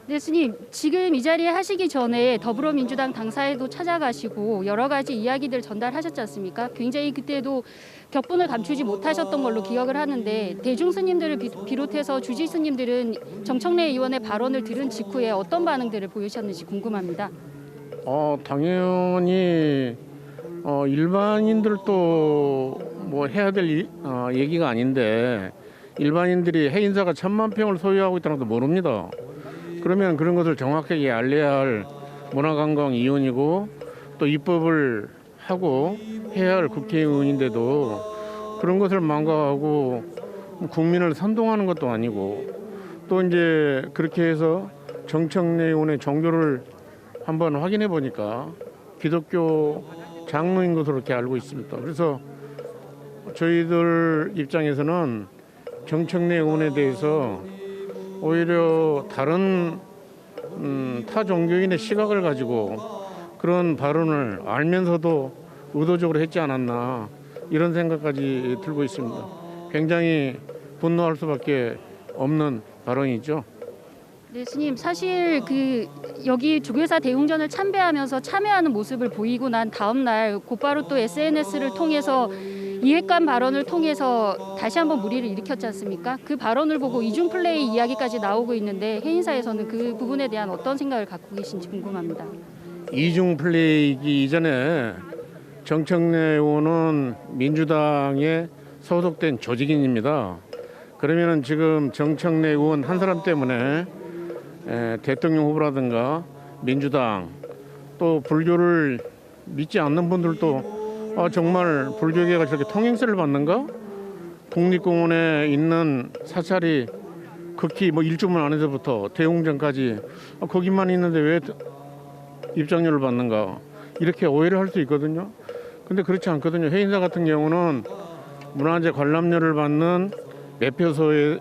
네, 스님. 지금 이 자리에 하시기 전에 더불어민주당 당사에도 찾아가시고 여러 가지 이야기들 전달하셨지 않습니까? 굉장히 그때도 격분을 감추지 못하셨던 걸로 기억을 하는데, 대중 스님들을 비롯해서 주지 스님들은 정청래 의원의 발언을 들은 직후에 어떤 반응들을 보이셨는지 궁금합니다. 당연히 일반인들도 뭐 해야 될 얘기가 아닌데, 일반인들이 해인사가 1000만 평을 소유하고 있다는 것도 모릅니다. 그러면 그런 것을 정확하게 알려야 할 문화관광위원이고 또 입법을 하고 해야 할 국회의원인데도 그런 것을 망각하고 국민을 선동하는 것도 아니고, 또 이제 그렇게 해서 정청래 의원의 종교를 한번 확인해 보니까 기독교 장로인 것으로 이렇게 알고 있습니다. 그래서 저희들 입장에서는 정청래 의원에 대해서 오히려 다른 타 종교인의 시각을 가지고 그런 발언을 알면서도 의도적으로 했지 않았나, 이런 생각까지 들고 있습니다. 굉장히 분노할 수밖에 없는 발언이죠. 네, 스님. 사실 여기 조계사 대웅전을 참배하면서 참여하는 모습을 보이고 난 다음 날 곧바로 또 SNS를 통해서 이핵관 발언을 통해서 다시 한번 물의를 일으켰지 않습니까? 그 발언을 보고 이중 플레이 이야기까지 나오고 있는데, 해인사에서는 그 부분에 대한 어떤 생각을 갖고 계신지 궁금합니다. 이중 플레이이기 이전에 정청래 의원은 민주당에 소속된 조직인입니다. 그러면은 지금 정청래 의원 한 사람 때문에 대통령 후보라든가 민주당, 또 불교를 믿지 않는 분들도 정말 불교계가 저렇게 통행세를 받는가? 국립공원에 있는 사찰이 극히 일주문 안에서부터 대웅전까지 거기만 있는데 왜 입장료를 받는가? 이렇게 오해를 할 수 있거든요. 근데 그렇지 않거든요. 해인사 같은 경우는 문화재 관람료를 받는 매표소가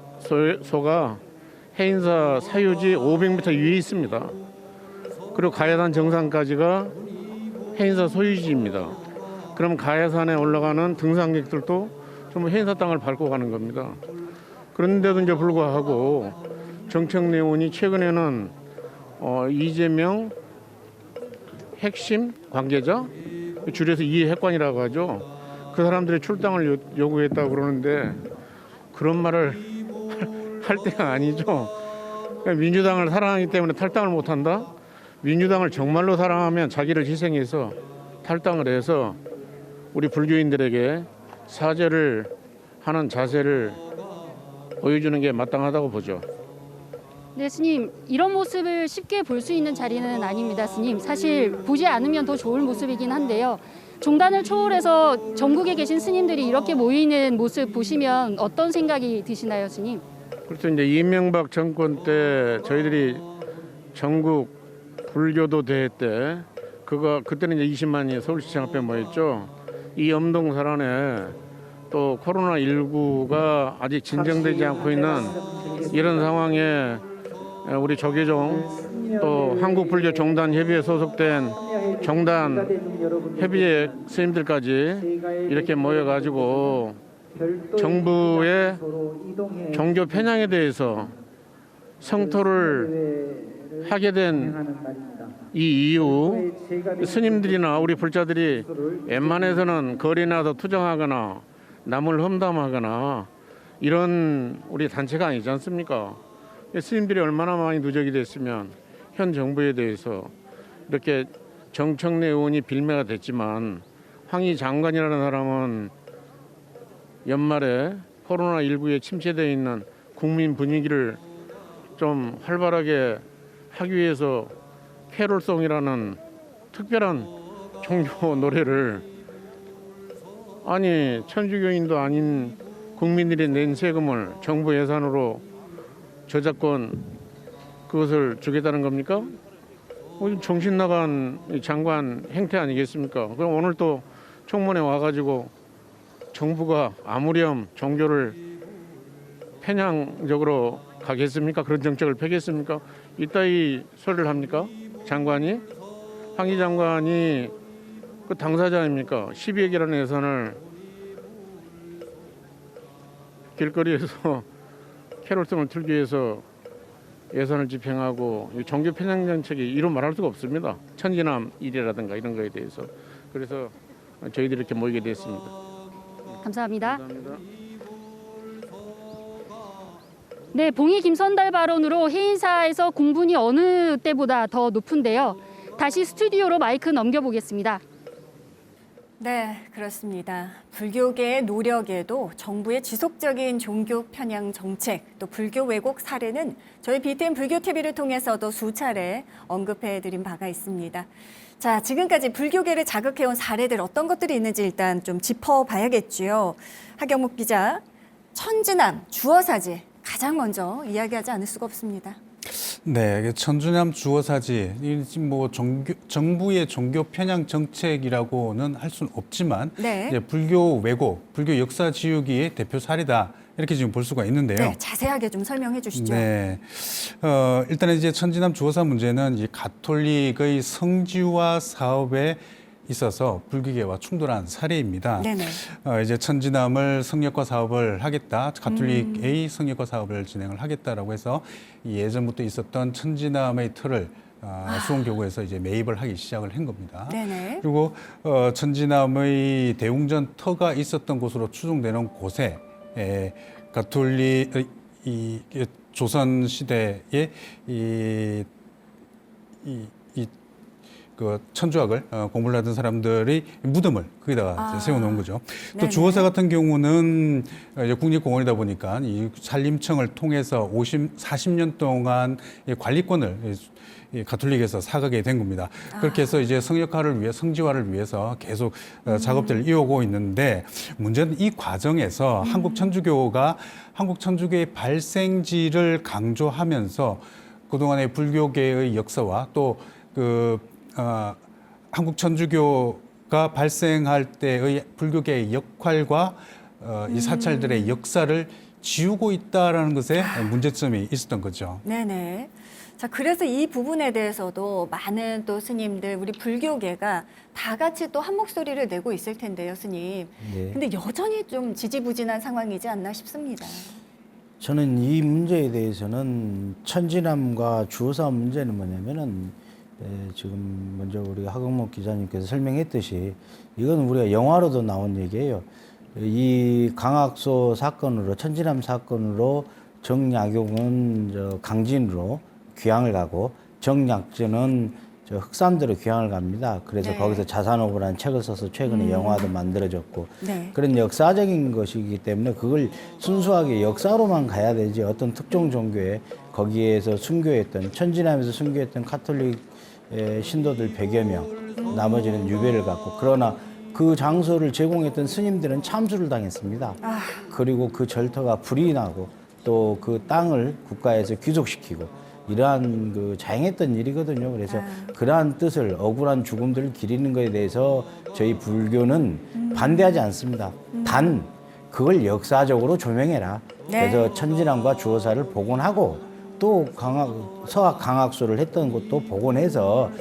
해인사 사유지 500m 위에 있습니다. 그리고 가야산 정상까지가 해인사 소유지입니다. 그럼 가야산에 올라가는 등산객들도 전부 해인사 땅을 밟고 가는 겁니다. 그런데도 이제 불구하고 정청래 의원이 최근에는 이재명 핵심 관계자, 줄여서 이해핵관이라고 하죠. 그 사람들의 출당을 요구했다고 그러는데 그런 말을 할 때가 아니죠. 민주당을 사랑하기 때문에 탈당을 못한다? 민주당을 정말로 사랑하면 자기를 희생해서 탈당을 해서 우리 불교인들에게 사죄를 하는 자세를 보여주는 게 마땅하다고 보죠. 네, 스님, 이런 모습을 쉽게 볼 수 있는 자리는 아닙니다, 스님. 사실 보지 않으면 더 좋을 모습이긴 한데요. 종단을 초월해서 전국에 계신 스님들이 이렇게 모이는 모습 보시면 어떤 생각이 드시나요, 스님? 그렇죠. 이제 이명박 정권 때 저희들이 전국 불교도 대회 때 그때는 이제 20만이 서울시청 앞에 모였죠. 이 엄동설안에 또 코로나19가 아직 진정되지 않고 있는 이런 상황에 우리 조계종 또 한국불교종단협의회에 소속된 종단 협의회 스님들까지 이렇게 모여가지고 정부의 종교 편향에 대해서 성토를 하게 된 이 이후 스님들이나 우리 불자들이 웬만해서는 거리에 나서 투정하거나 남을 험담하거나 이런 우리 단체가 아니지 않습니까? 스님들이 얼마나 많이 누적이 됐으면 현 정부에 대해서 이렇게 정청래 의원이 빌매가 됐지만 황희 장관이라는 사람은 연말에 코로나19에 침체되어 있는 국민 분위기를 좀 활발하게 하기 위해서 캐롤송이라는 특별한 종교 노래를 아니 천주교인도 아닌 국민들이 낸 세금을 정부 예산으로 저작권 그것을 주겠다는 겁니까? 정신 나간 장관 행태 아니겠습니까? 그럼 오늘 또 청문회 와가지고 정부가 아무렴 종교를 편향적으로 가겠습니까? 그런 정책을 펴겠습니까? 이따위 소리를 합니까? 장관이? 황희 장관이 그 당사자 아닙니까? 12억이라는 예산을 길거리에서 캐롤송을 틀기 위해서 예산을 집행하고 종교 편향 정책이 이루 말할 수가 없습니다. 천지남 일이라든가 이런 거에 대해서. 그래서 저희들이 이렇게 모이게 됐습니다. 감사합니다. 감사합니다. 네, 봉희 김선달 발언으로 해인사에서 공분이 어느 때보다 더 높은데요. 다시 스튜디오로 마이크 넘겨보겠습니다. 네, 그렇습니다. 불교계의 노력에도 정부의 지속적인 종교 편향 정책, 또 불교 왜곡 사례는 저희 BTN 불교TV를 통해서도 수차례 언급해드린 바가 있습니다. 자, 지금까지 불교계를 자극해온 사례들 어떤 것들이 있는지 일단 좀 짚어봐야겠죠. 하경목 기자, 천지남, 주어사지 가장 먼저 이야기하지 않을 수가 없습니다. 네, 천주남 주어사지, 뭐 정부의 종교 편향 정책이라고는 할 수는 없지만 네. 이제 불교 왜곡, 불교 역사 지우기의 대표 사례다 이렇게 지금 볼 수가 있는데요. 네, 자세하게 좀 설명해 주시죠. 네, 일단은 이제 천지남 주어사 문제는 이 가톨릭의 성지화 사업에 있어서 불교계와 충돌한 사례입니다. 네네. 이제 천지남을 성역화 사업을 하겠다, 가톨릭의 성역화 사업을 진행을 하겠다라고 해서 예전부터 있었던 천지남의 틀을 수원교구에서 이제 매입을 하기 시작을 한 겁니다. 네네. 그리고 천지남의 대웅전 터가 있었던 곳으로 추정되는 곳에 가톨릭 이 조선 시대에 그 천주학을 공부를 하던 사람들이 무덤을 거기다가 세워놓은 거죠. 또 네네. 주어사 같은 경우는 이제 국립공원이다 보니까 이 산림청을 통해서 40년 동안 관리권을 가톨릭에서 사가게 된 겁니다. 그렇게 해서 이제 성역화를 위해 성지화를 위해서 계속 작업들을 이어오고 있는데 문제는 이 과정에서 한국 천주교의 발생지를 강조하면서 그동안의 불교계의 역사와 또 한국 천주교가 발생할 때의 불교계의 역할과 이 사찰들의 역사를 지우고 있다라는 것에 문제점이 있었던 거죠. 네네. 자, 그래서 이 부분에 대해서도 많은 또 스님들, 우리 불교계가 다 같이 또 한 목소리를 내고 있을 텐데요, 스님. 네. 근데 여전히 좀 지지부진한 상황이지 않나 싶습니다. 저는 이 문제에 대해서는 천지남과 주호사 문제는 뭐냐면은 지금 먼저 우리 하경목 기자님께서 설명했듯이 이건 우리가 영화로도 나온 얘기예요. 이 강학소 사건으로 천지남 사건으로 정약용은 강진으로 귀향을 가고 정약전은 흑산도로 귀향을 갑니다. 그래서 네. 거기서 자산오보라는 책을 써서 최근에 영화도 만들어졌고 네. 그런 역사적인 것이기 때문에 그걸 순수하게 역사로만 가야 되지 어떤 특정 종교에 거기에서 순교했던 천지남에서 순교했던 카톨릭 신도들 100여 명 나머지는 유배를 갔고 그러나 그 장소를 제공했던 스님들은 참수를 당했습니다. 그리고 그 절터가 불이 나고 또 그 땅을 국가에서 귀속시키고 이러한 그 자행했던 일이거든요. 그래서 그러한 뜻을 억울한 죽음들을 기리는 것에 대해서 저희 불교는 반대하지 않습니다. 단 그걸 역사적으로 조명해라. 네. 그래서 천지남과 주호사를 복원하고 또 서학 강학소를 했던 것도 복원해서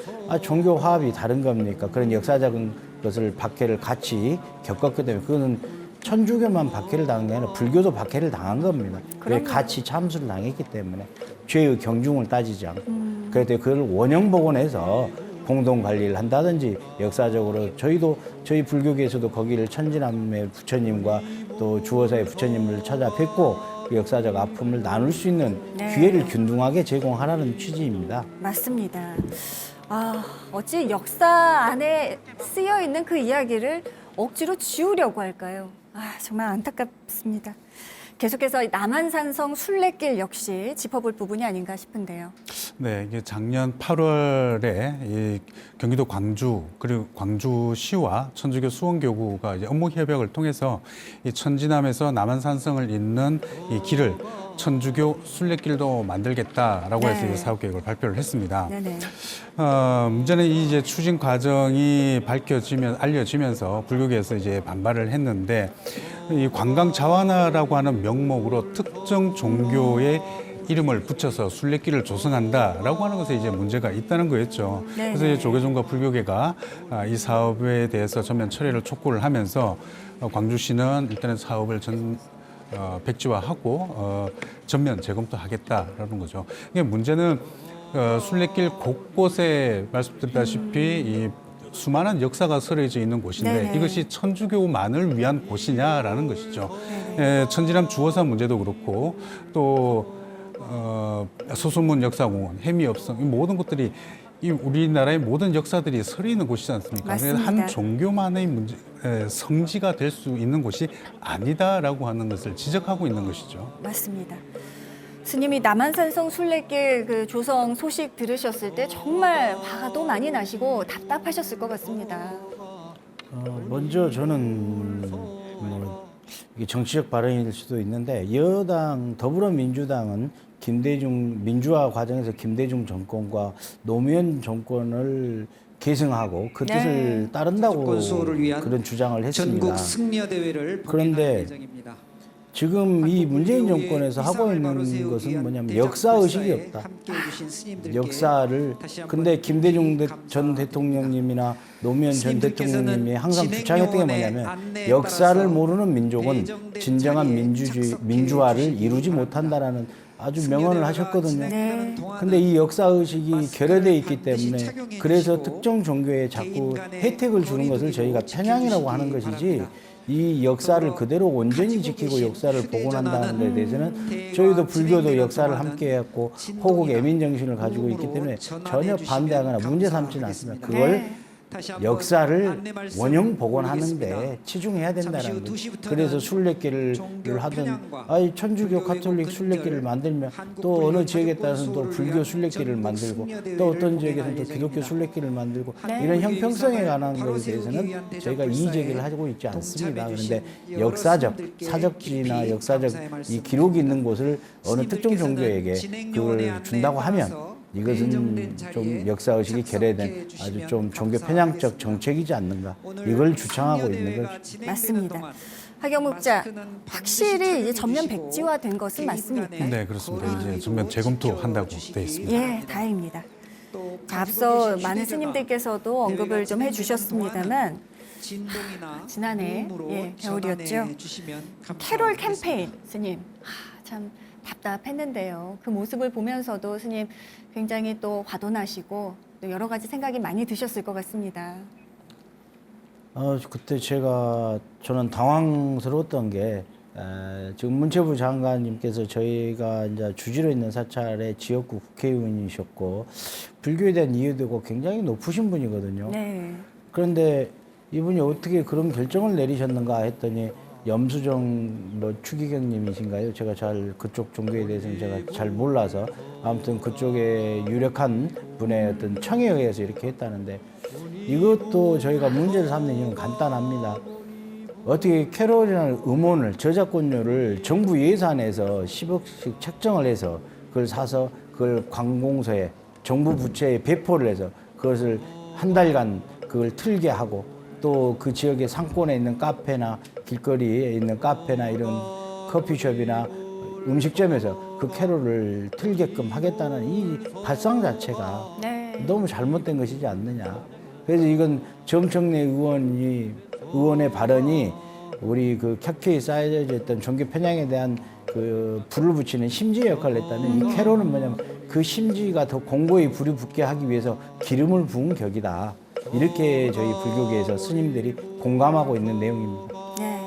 종교 화합이 다른 겁니까? 그런 역사적인 것을 박해를 같이 겪었기 때문에 그거는 천주교만 박해를 당한 게 아니라 불교도 박해를 당한 겁니다. 왜 같이 참수를 당했기 때문에 죄의 경중을 따지지 않고 그래서 그걸 원형 복원해서 공동 관리를 한다든지 역사적으로 저희 불교계에서도 거기를 천지남의 부처님과 또 주호사의 부처님을 찾아뵙고 그 역사적 아픔을 나눌 수 있는 기회를 균등하게 제공하라는 취지입니다. 맞습니다. 어찌 역사 안에 쓰여 있는 그 이야기를 억지로 지우려고 할까요? 정말 안타깝습니다. 계속해서 남한산성 순례길 역시 짚어볼 부분이 아닌가 싶은데요. 네, 이게 작년 8월에 이 경기도 광주 그리고 광주시와 천주교 수원교구가 이제 업무 협약을 통해서 이 천지남에서 남한산성을 잇는 이 길을 천주교 순례길도 만들겠다라고 해서 이 사업 계획을 발표를 했습니다. 네네. 문제는 이제 추진 과정이 알려지면서 불교계에서 이제 반발을 했는데 이 관광 자원화라고 하는 명목으로 특정 종교의 이름을 붙여서 순례길을 조성한다라고 하는 것에 이제 문제가 있다는 거였죠. 네네. 그래서 이제 조계종과 불교계가 이 사업에 대해서 전면 철회를 촉구를 하면서 광주시는 일단은 사업을 백지화하고 전면 재검토하겠다라는 거죠. 이게 문제는 순례길 곳곳에 말씀드렸다시피 이 수많은 역사가 서려져 있는 곳인데 네네. 이것이 천주교만을 위한 곳이냐라는 것이죠. 천지남 주호사 문제도 그렇고 또 소소문 역사공원, 해미업성 이 모든 것들이 이 우리나라의 모든 역사들이 서려 있는 곳이지 않습니까? 맞습니다. 한 종교만의 성지가 될 수 있는 곳이 아니다라고 하는 것을 지적하고 있는 것이죠. 맞습니다. 스님이 남한산성 순례길 그 조성 소식 들으셨을 때 정말 화가 많이 나시고 답답하셨을 것 같습니다. 먼저 저는 이게 정치적 발언일 수도 있는데 여당 더불어민주당은 김대중 민주화 과정에서 김대중 정권과 노무현 정권을 계승하고 그 뜻을 따른다고 그런 주장을 했습니다. 전국 승려 대회를 그런데 지금 이 문재인 정권에서 하고 있는 것은 뭐냐면 역사 의식이 없다. 역사를 근데 김대중 전 대통령님이나 노무현 전 대통령님이 항상 주창했던 게 뭐냐면 역사를 모르는 민족은 진정한 민주화를 이루지 못한다라는 아주 명언을 하셨거든요. 근데 이 역사 의식이 결여되어 있기 때문에 그래서 특정 종교에 자꾸 혜택을 주는 것을 저희가 편향이라고 하는 것이지 이 역사를 그대로 온전히 지키고 역사를 복원한다는 데 대해서는 저희도 불교도 역사를 함께 해왔고 호국 애민 정신을 가지고 있기 때문에 전혀 반대하거나 문제 삼지는 않습니다. 그걸 역사를 원형 복원하는데 치중해야 된다는 거죠. 그래서 순례길을 하든 천주교 카톨릭 순례길을 만들면 또 어느 지역에 따라서는 또 불교 순례길을 만들고 또 어떤 지역에서는 또 기독교 순례길을 만들고 이런 형평성에 관한 것에 대해서는 저희가 이의 제기를 하고 있지 않습니다. 그런데 역사적 사적지나 역사적 이 기록이 있는 곳을 어느 특정 종교에게 그걸 준다고 하면 이것은 좀 역사의식이 결여된 아주 좀 종교 편향적 정책이지 않는가 이걸 주창하고 있는 거죠. 맞습니다. 하경무 국장, 확실히 이제 전면 백지화된 것은 맞습니까? 네, 그렇습니다. 이제 전면 재검토한다고 되어 있습니다. 예, 다행입니다. 자, 앞서 많은 스님들께서도 언급을 좀 해주셨습니다만 지난해 겨울이었죠. 캐롤 캠페인 스님 참 답답했는데요. 그 모습을 보면서도 스님 굉장히 또 화도나시고 또 여러 가지 생각이 많이 드셨을 것 같습니다. 그때 저는 당황스러웠던 게 지금 문체부 장관님께서 저희가 이제 주지로 있는 사찰의 지역구 국회의원이셨고 불교에 대한 이해도가 굉장히 높으신 분이거든요. 네. 그런데 이분이 어떻게 그런 결정을 내리셨는가 했더니 염수정 추기경님이신가요? 제가 그쪽 종교에 대해서는 제가 잘 몰라서 아무튼 그쪽에 유력한 분의 어떤 청에 의해서 이렇게 했다는데 이것도 저희가 문제를 삼는 이유는 간단합니다. 어떻게 캐롤이라는 음원을 저작권료를 정부 예산에서 10억씩 책정을 해서 그걸 사서 그걸 관공서에 정부 부처에 배포를 해서 그것을 한 달간 그걸 틀게 하고 또 그 지역의 상권에 있는 카페나 길거리에 있는 카페나 이런 커피숍이나 음식점에서 그 캐롤을 틀게끔 하겠다는 이 발상 자체가 너무 잘못된 것이지 않느냐. 그래서 이건 정청래 의원의 발언이 우리 그 켜켜이 쌓여져 있던 종교 편향에 대한 그 불을 붙이는 심지 역할을 했다는 이 캐롤은 뭐냐면 그 심지가 더 공고히 불이 붙게 하기 위해서 기름을 부은 격이다. 이렇게 저희 불교계에서 스님들이 공감하고 있는 내용입니다. 네.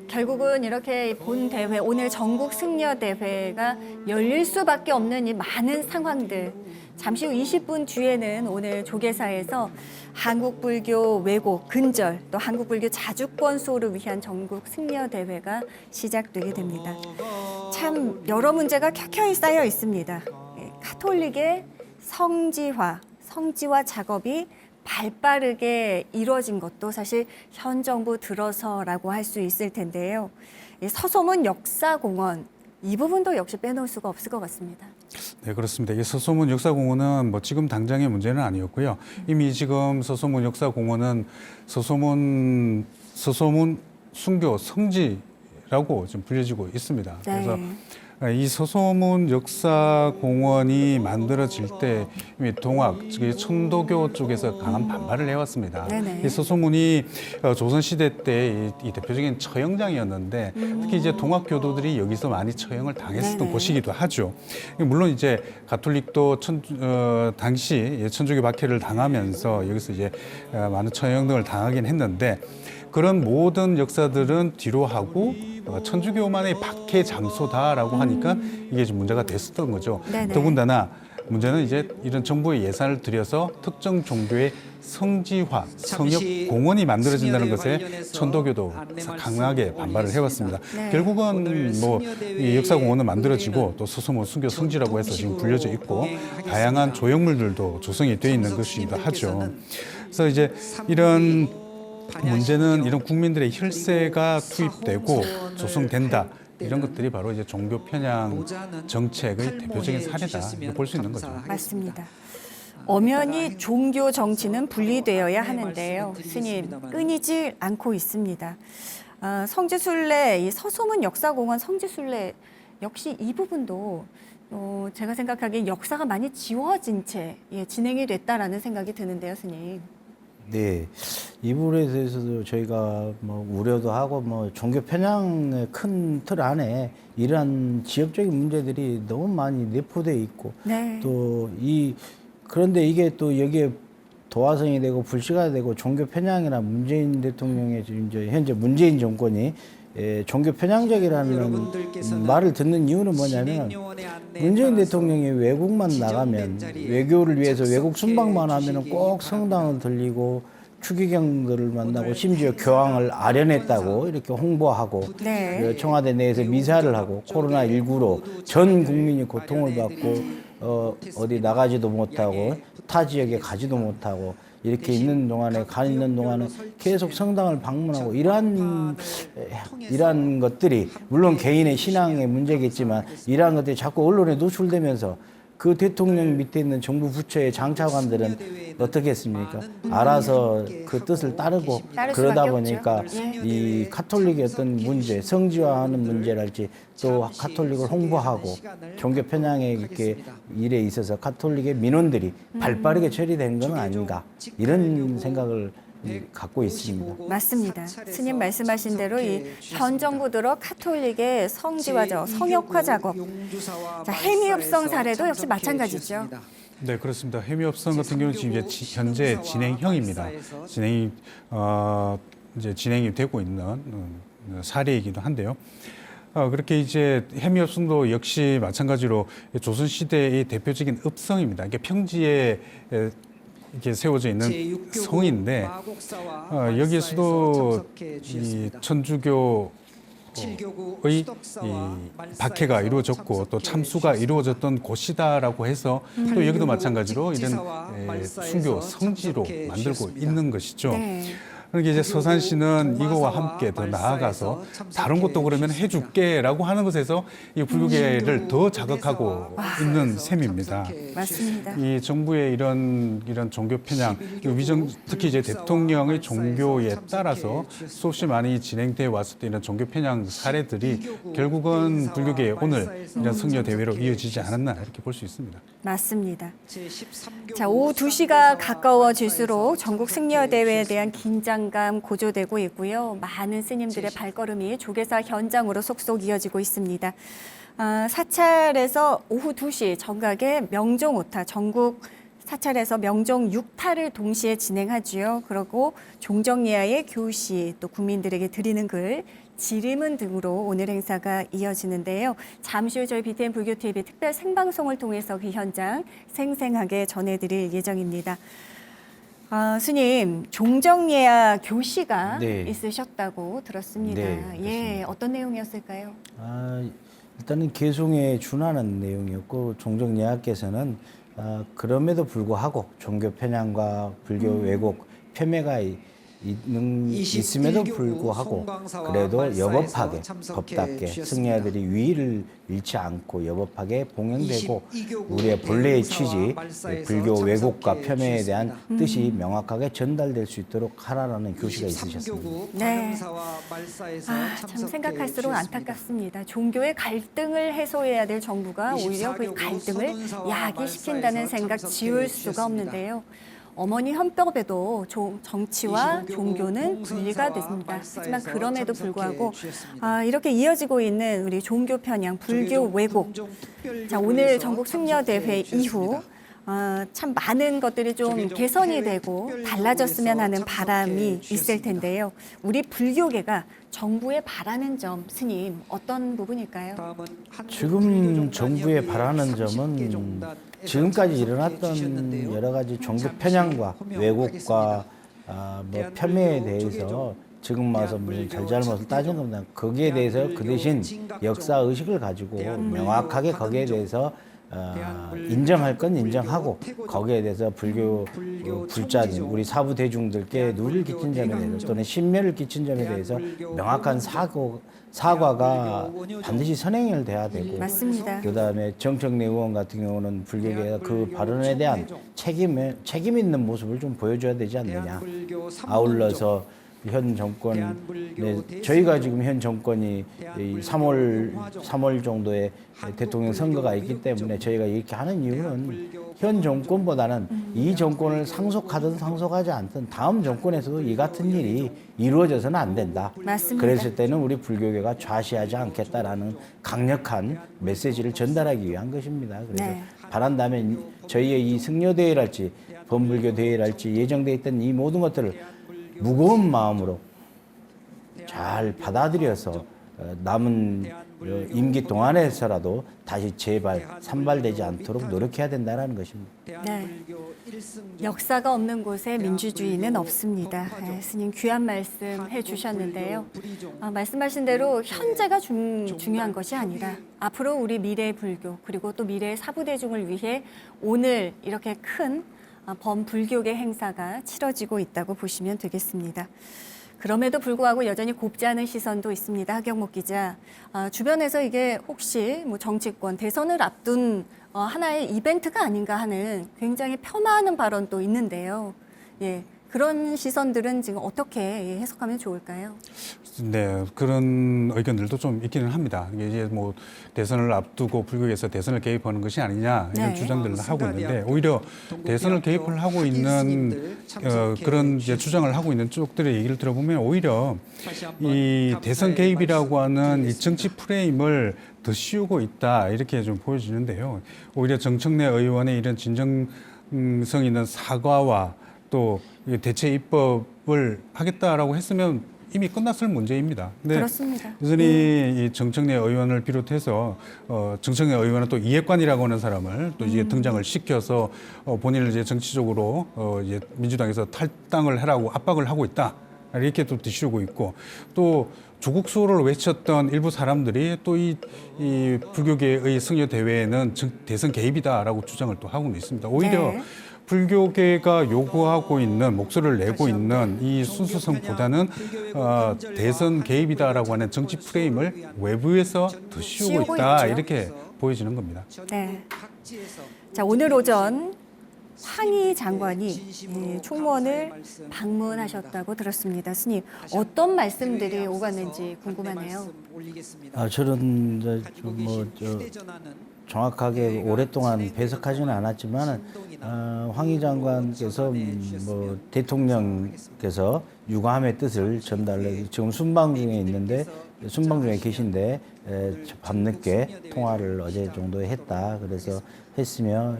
결국은 이렇게 본 대회, 오늘 전국 승려 대회가 열릴 수밖에 없는 이 많은 상황들. 잠시 후 20분 뒤에는 오늘 조계사에서 한국불교 왜곡 근절, 또 한국불교 자주권 수호를 위한 전국 승려 대회가 시작되게 됩니다. 참 여러 문제가 켜켜이 쌓여 있습니다. 가톨릭의 성지화 작업이 발빠르게 이루어진 것도 사실 현 정부 들어서라고 할 수 있을 텐데요. 서소문 역사공원 이 부분도 역시 빼놓을 수가 없을 것 같습니다. 네, 그렇습니다. 이 서소문 역사공원은 지금 당장의 문제는 아니었고요. 이미 지금 서소문 역사공원은 서소문 순교 성지라고 좀 불려지고 있습니다. 그래서 이 서소문 역사공원이 만들어질 때 이미 동학, 즉 천도교 쪽에서 강한 반발을 해왔습니다. 이 서소문이 조선시대 때 이 대표적인 처형장이었는데 특히 이제 동학교도들이 여기서 많이 처형을 당했었던 곳이기도 하죠. 물론 이제 가톨릭도 당시 천주교 박해를 당하면서 여기서 이제 많은 처형 등을 당하긴 했는데 그런 모든 역사들은 뒤로 하고 천주교만의 박해 장소다라고 하니까 이게 좀 문제가 됐었던 거죠. 더군다나 문제는 이제 이런 정부의 예산을 들여서 특정 종교의 성지화, 성역 공원이 만들어진다는 것에 천도교도 강하게 반발을 해왔습니다. 결국은 이 역사공원은 만들어지고 또 서소문 순교 성지라고 해서 지금 불려져 있고 다양한 조형물들도 조성이 되어 있는 것이기도 하죠. 그래서 이제 이런 문제는 이런 국민들의 혈세가 투입되고 조성된다. 이런 것들이 바로 이제 종교 편향 정책의 대표적인 사례다. 볼 수 있는 거죠. 맞습니다. 엄연히 종교 정치는 분리되어야 하는데요. 스님 끊이질 않고 있습니다. 성지순례, 이 서소문 역사공원 성지순례 역시 이 부분도 제가 생각하기엔 역사가 많이 지워진 채 진행이 됐다라는 생각이 드는데요, 스님. 네, 이 부분에 대해서도 저희가 우려도 하고 종교 편향의 큰 틀 안에 이러한 지역적인 문제들이 너무 많이 내포되어 있고 또 그런데 이게 또 여기에 도화성이 되고 불씨가 되고 종교 편향이나 문재인 대통령의 이제 현재 문재인 정권이 종교 편향적이라는 말을 듣는 이유는 뭐냐면 문재인 대통령이 외국만 나가면 외교를 위해서 외국 순방만 하면은 꼭 성당을 들리고 추기경들을 만나고 심지어 교황을 아련했다고 이렇게 홍보하고 청와대 내에서 미사를 하고 코로나19로 전 국민이 고통을 받고 어디 나가지도 못하고 타 지역에 가지도 못하고 이렇게 있는 동안에 계속 성당을 방문하고 이러한 것들이 물론 개인의 신앙의 문제겠지만 이러한 것들이 자꾸 언론에 노출되면서 그 대통령 밑에 있는 정부 부처의 장차관들은 어떻게 했습니까? 알아서 그 뜻을 따르고 그러다 보니까 이 카톨릭의 어떤 문제, 성지화하는 문제랄지 또 카톨릭을 홍보하고 종교 편향의 이렇게 일에 있어서 카톨릭의 민원들이 발빠르게 처리된 건 아닌가 이런 생각을 갖고 있습니다. 맞습니다. 스님 말씀하신 대로 이 현 정부 들어 카톨릭의 성지화적, 성역화 작업, 자, 해미읍성 사례도 역시 마찬가지죠. 네, 그렇습니다. 해미업성 같은 경우는 지금 현재 진행형입니다. 이제 진행이 되고 있는 사례이기도 한데요. 그렇게 이제 해미업성도 역시 마찬가지로 조선 시대의 대표적인 읍성입니다. 이게 평지에 이렇게 세워져 있는 성인데 여기에서도 이 천주교의 이 박해가 이루어졌고 또 참수가 이루어졌던 곳이다라고 해서 또 여기도 마찬가지로 이런 순교 성지로 만들고 있는 것이죠. 네. 그러니까 이제 서산시는 이거와 함께 더 나아가서 다른 것도 그러면 해줄게라고 하는 것에서 이 불교계를 더 자극하고 있는 셈입니다. 맞습니다. 이 정부의 이런 종교 편향, 특히 이제 대통령의 종교에 따라서 수없이 많이 진행되어 왔을 때 이런 종교 편향 사례들이 결국은 불교계의 오늘 이런 승려 대회로 이어지지 않았나 이렇게 볼 수 있습니다. 맞습니다. 자, 오후 2시가 가까워질수록 전국 승려 대회에 대한 긴장감 고조되고 있고요. 많은 스님들의 발걸음이 조계사 현장으로 속속 이어지고 있습니다. 사찰에서 오후 2시 정각에 명종 5타, 전국 사찰에서 명종 6타를 동시에 진행하지요. 그리고 종정예하의 교시, 또 국민들에게 드리는 글, 지림은 등으로 오늘 행사가 이어지는데요. 잠시 후 저희 BTN 불교TV 특별 생방송을 통해서 그 현장 생생하게 전해드릴 예정입니다. 스님, 종정예하 교시가 있으셨다고 들었습니다. 예, 어떤 내용이었을까요? 일단은 개송에 준하는 내용이었고 종정예하께서는 그럼에도 불구하고 종교 편향과 불교 왜곡, 폄훼가 있음에도 불구하고 그래도 여법하게 법답게 승려들이 위의를 잃지 않고 여법하게 봉행되고 우리의 본래의 취지, 불교 왜곡과 폄훼에 대한 뜻이 명확하게 전달될 수 있도록 하라는 교시가 있으셨습니다. 네. 참 생각할수록 안타깝습니다. 종교의 갈등을 해소해야 될 정부가 오히려 그 갈등을 야기시킨다는 생각 지울 수가 없는데요. 어머니 헌법에도 정치와 종교는 분리가 됐습니다. 하지만 그럼에도 불구하고 이렇게 이어지고 있는 우리 종교 편향, 불교 왜곡. 자, 오늘 전국 승려 대회 이후 참 많은 것들이 좀 개선이 되고 달라졌으면 하는 바람이 있을 텐데요. 우리 불교계가 정부에 바라는 점, 스님, 어떤 부분일까요? 지금 정부에 바라는 점은 지금까지 일어났던 여러 가지 종교 편향과 왜곡과 폄훼에 대해서 지금 와서 무슨 잘잘못을 따지는 겁니다. 거기에 대해서 그 대신 역사 의식을 가지고 명확하게 거기에 대해서 인정할 건 인정하고 거기에 대해서 불교 불자들 우리 사부 대중들께 누를 끼친 점에 대해서 또는 신멸을 끼친 점에 대해서 명확한 사과가 반드시 선행돼야 되고 맞습니다. 그다음에 정청래 의원 같은 경우는 불교계가 그 발언에 대한 책임 있는 모습을 좀 보여줘야 되지 않느냐. 아울러서 현 정권, 저희가 지금 현 정권이 3월 정도에 대통령 선거가 있기 때문에 저희가 이렇게 하는 이유는 현 정권보다는 이 정권을 상속하든 상속하지 않든 다음 정권에서도 이 같은 일이 이루어져서는 안 된다. 맞습니다. 그랬을 때는 우리 불교계가 좌시하지 않겠다라는 강력한 메시지를 전달하기 위한 것입니다. 그래서 바란다면 저희의 이 승려대회랄지 범불교대회랄지 예정돼 있던 이 모든 것들을 무거운 마음으로 잘 받아들여서 남은 임기 동안에서라도 다시 재발, 산발되지 않도록 노력해야 된다는 것입니다. 네. 역사가 없는 곳에 민주주의는 없습니다. 스님 귀한 말씀 해주셨는데요. 말씀하신 대로 현재가 중요한 것이 아니라 앞으로 우리 미래의 불교 그리고 또 미래의 사부대중을 위해 오늘 이렇게 큰 범불교계 행사가 치러지고 있다고 보시면 되겠습니다. 그럼에도 불구하고 여전히 곱지 않은 시선도 있습니다. 하경목 기자, 주변에서 이게 혹시 뭐 정치권 대선을 앞둔 하나의 이벤트가 아닌가 하는 굉장히 폄하하는 발언도 있는데요. 예, 그런 시선들은 지금 어떻게 해석하면 좋을까요? 네, 그런 의견들도 좀 있기는 합니다. 이게 뭐 대선을 앞두고 불교계에서 대선을 개입하는 것이 아니냐 이런 주장들을 하고 있는데 오히려 대선을 개입을 하고 있는 그런 이제 주장을 하고 있는 쪽들의 얘기를 들어보면 오히려 이 대선 개입이라고 하는 이 정치 프레임을 더 씌우고 있다 이렇게 좀 보여지는데요. 오히려 정청래 의원의 이런 진정성 있는 사과와 또 대체 입법을 하겠다라고 했으면 이미 끝났을 문제입니다. 그렇습니다. 여전히 이 정청래 의원을 비롯해서 정청래 의원은 또 이해관이라고 하는 사람을 또 이제 등장을 시켜서 본인을 이제 정치적으로 이제 민주당에서 탈당을 하라고 압박을 하고 있다. 이렇게 또 드시고 있고 또 조국 수호를 외쳤던 일부 사람들이 또 이 불교계의 승려 대회에는 대선 개입이다라고 주장을 또 하고는 있습니다. 오히려 불교계가 요구하고 있는 목소리를 내고 있는 이 순수성보다는 대선 개입이다라고 하는 정치 프레임을 외부에서 더 씌우고 있다 이렇게 보여지는 겁니다. 네. 자, 오늘 오전 황희 장관이 총무원을 방문하셨다고 들었습니다. 스님, 어떤 말씀들이 오갔는지 궁금하네요. 저는 정확하게 오랫동안 배석하지는 않았지만 황희 장관께서 뭐 대통령께서 유감의 뜻을 전달해 지금 순방 중에 계신데 밤늦게 통화를 어제 정도 했다. 그래서 했으며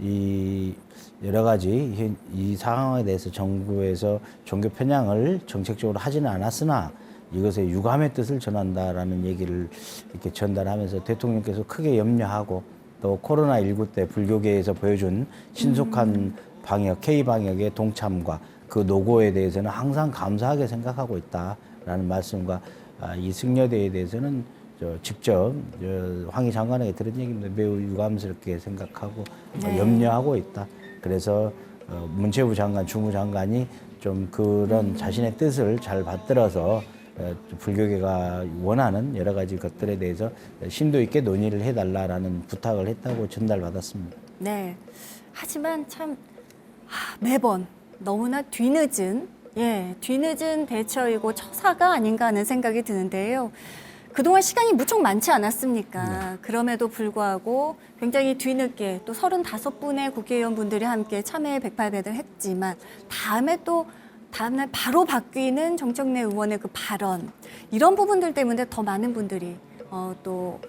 이 여러 가지 이 상황에 대해서 정부에서 종교 편향을 정책적으로 하지는 않았으나 이것에 유감의 뜻을 전한다라는 얘기를 이렇게 전달하면서 대통령께서 크게 염려하고 또 코로나19 때 불교계에서 보여준 신속한 방역, K-방역의 동참과 그 노고에 대해서는 항상 감사하게 생각하고 있다라는 말씀과 이 승려대에 대해서는 직접 황희 장관에게 들은 얘기입니다. 매우 유감스럽게 생각하고 염려하고 있다. 그래서 문체부 장관, 주무장관이 좀 그런 자신의 뜻을 잘 받들어서 불교계가 원하는 여러 가지 것들에 대해서 심도 있게 논의를 해달라라는 부탁을 했다고 전달받았습니다. 네. 하지만 참 매번 너무나 뒤늦은 대처이고 처사가 아닌가 하는 생각이 드는데요. 그동안 시간이 무척 많지 않았습니까? 그럼에도 불구하고 굉장히 뒤늦게 또 35분의 국회의원분들이 함께 참여의 108배를 했지만 다음날 바로 바뀌는 정청래 의원의 그 발언 이런 부분들 때문에 더 많은 분들이 또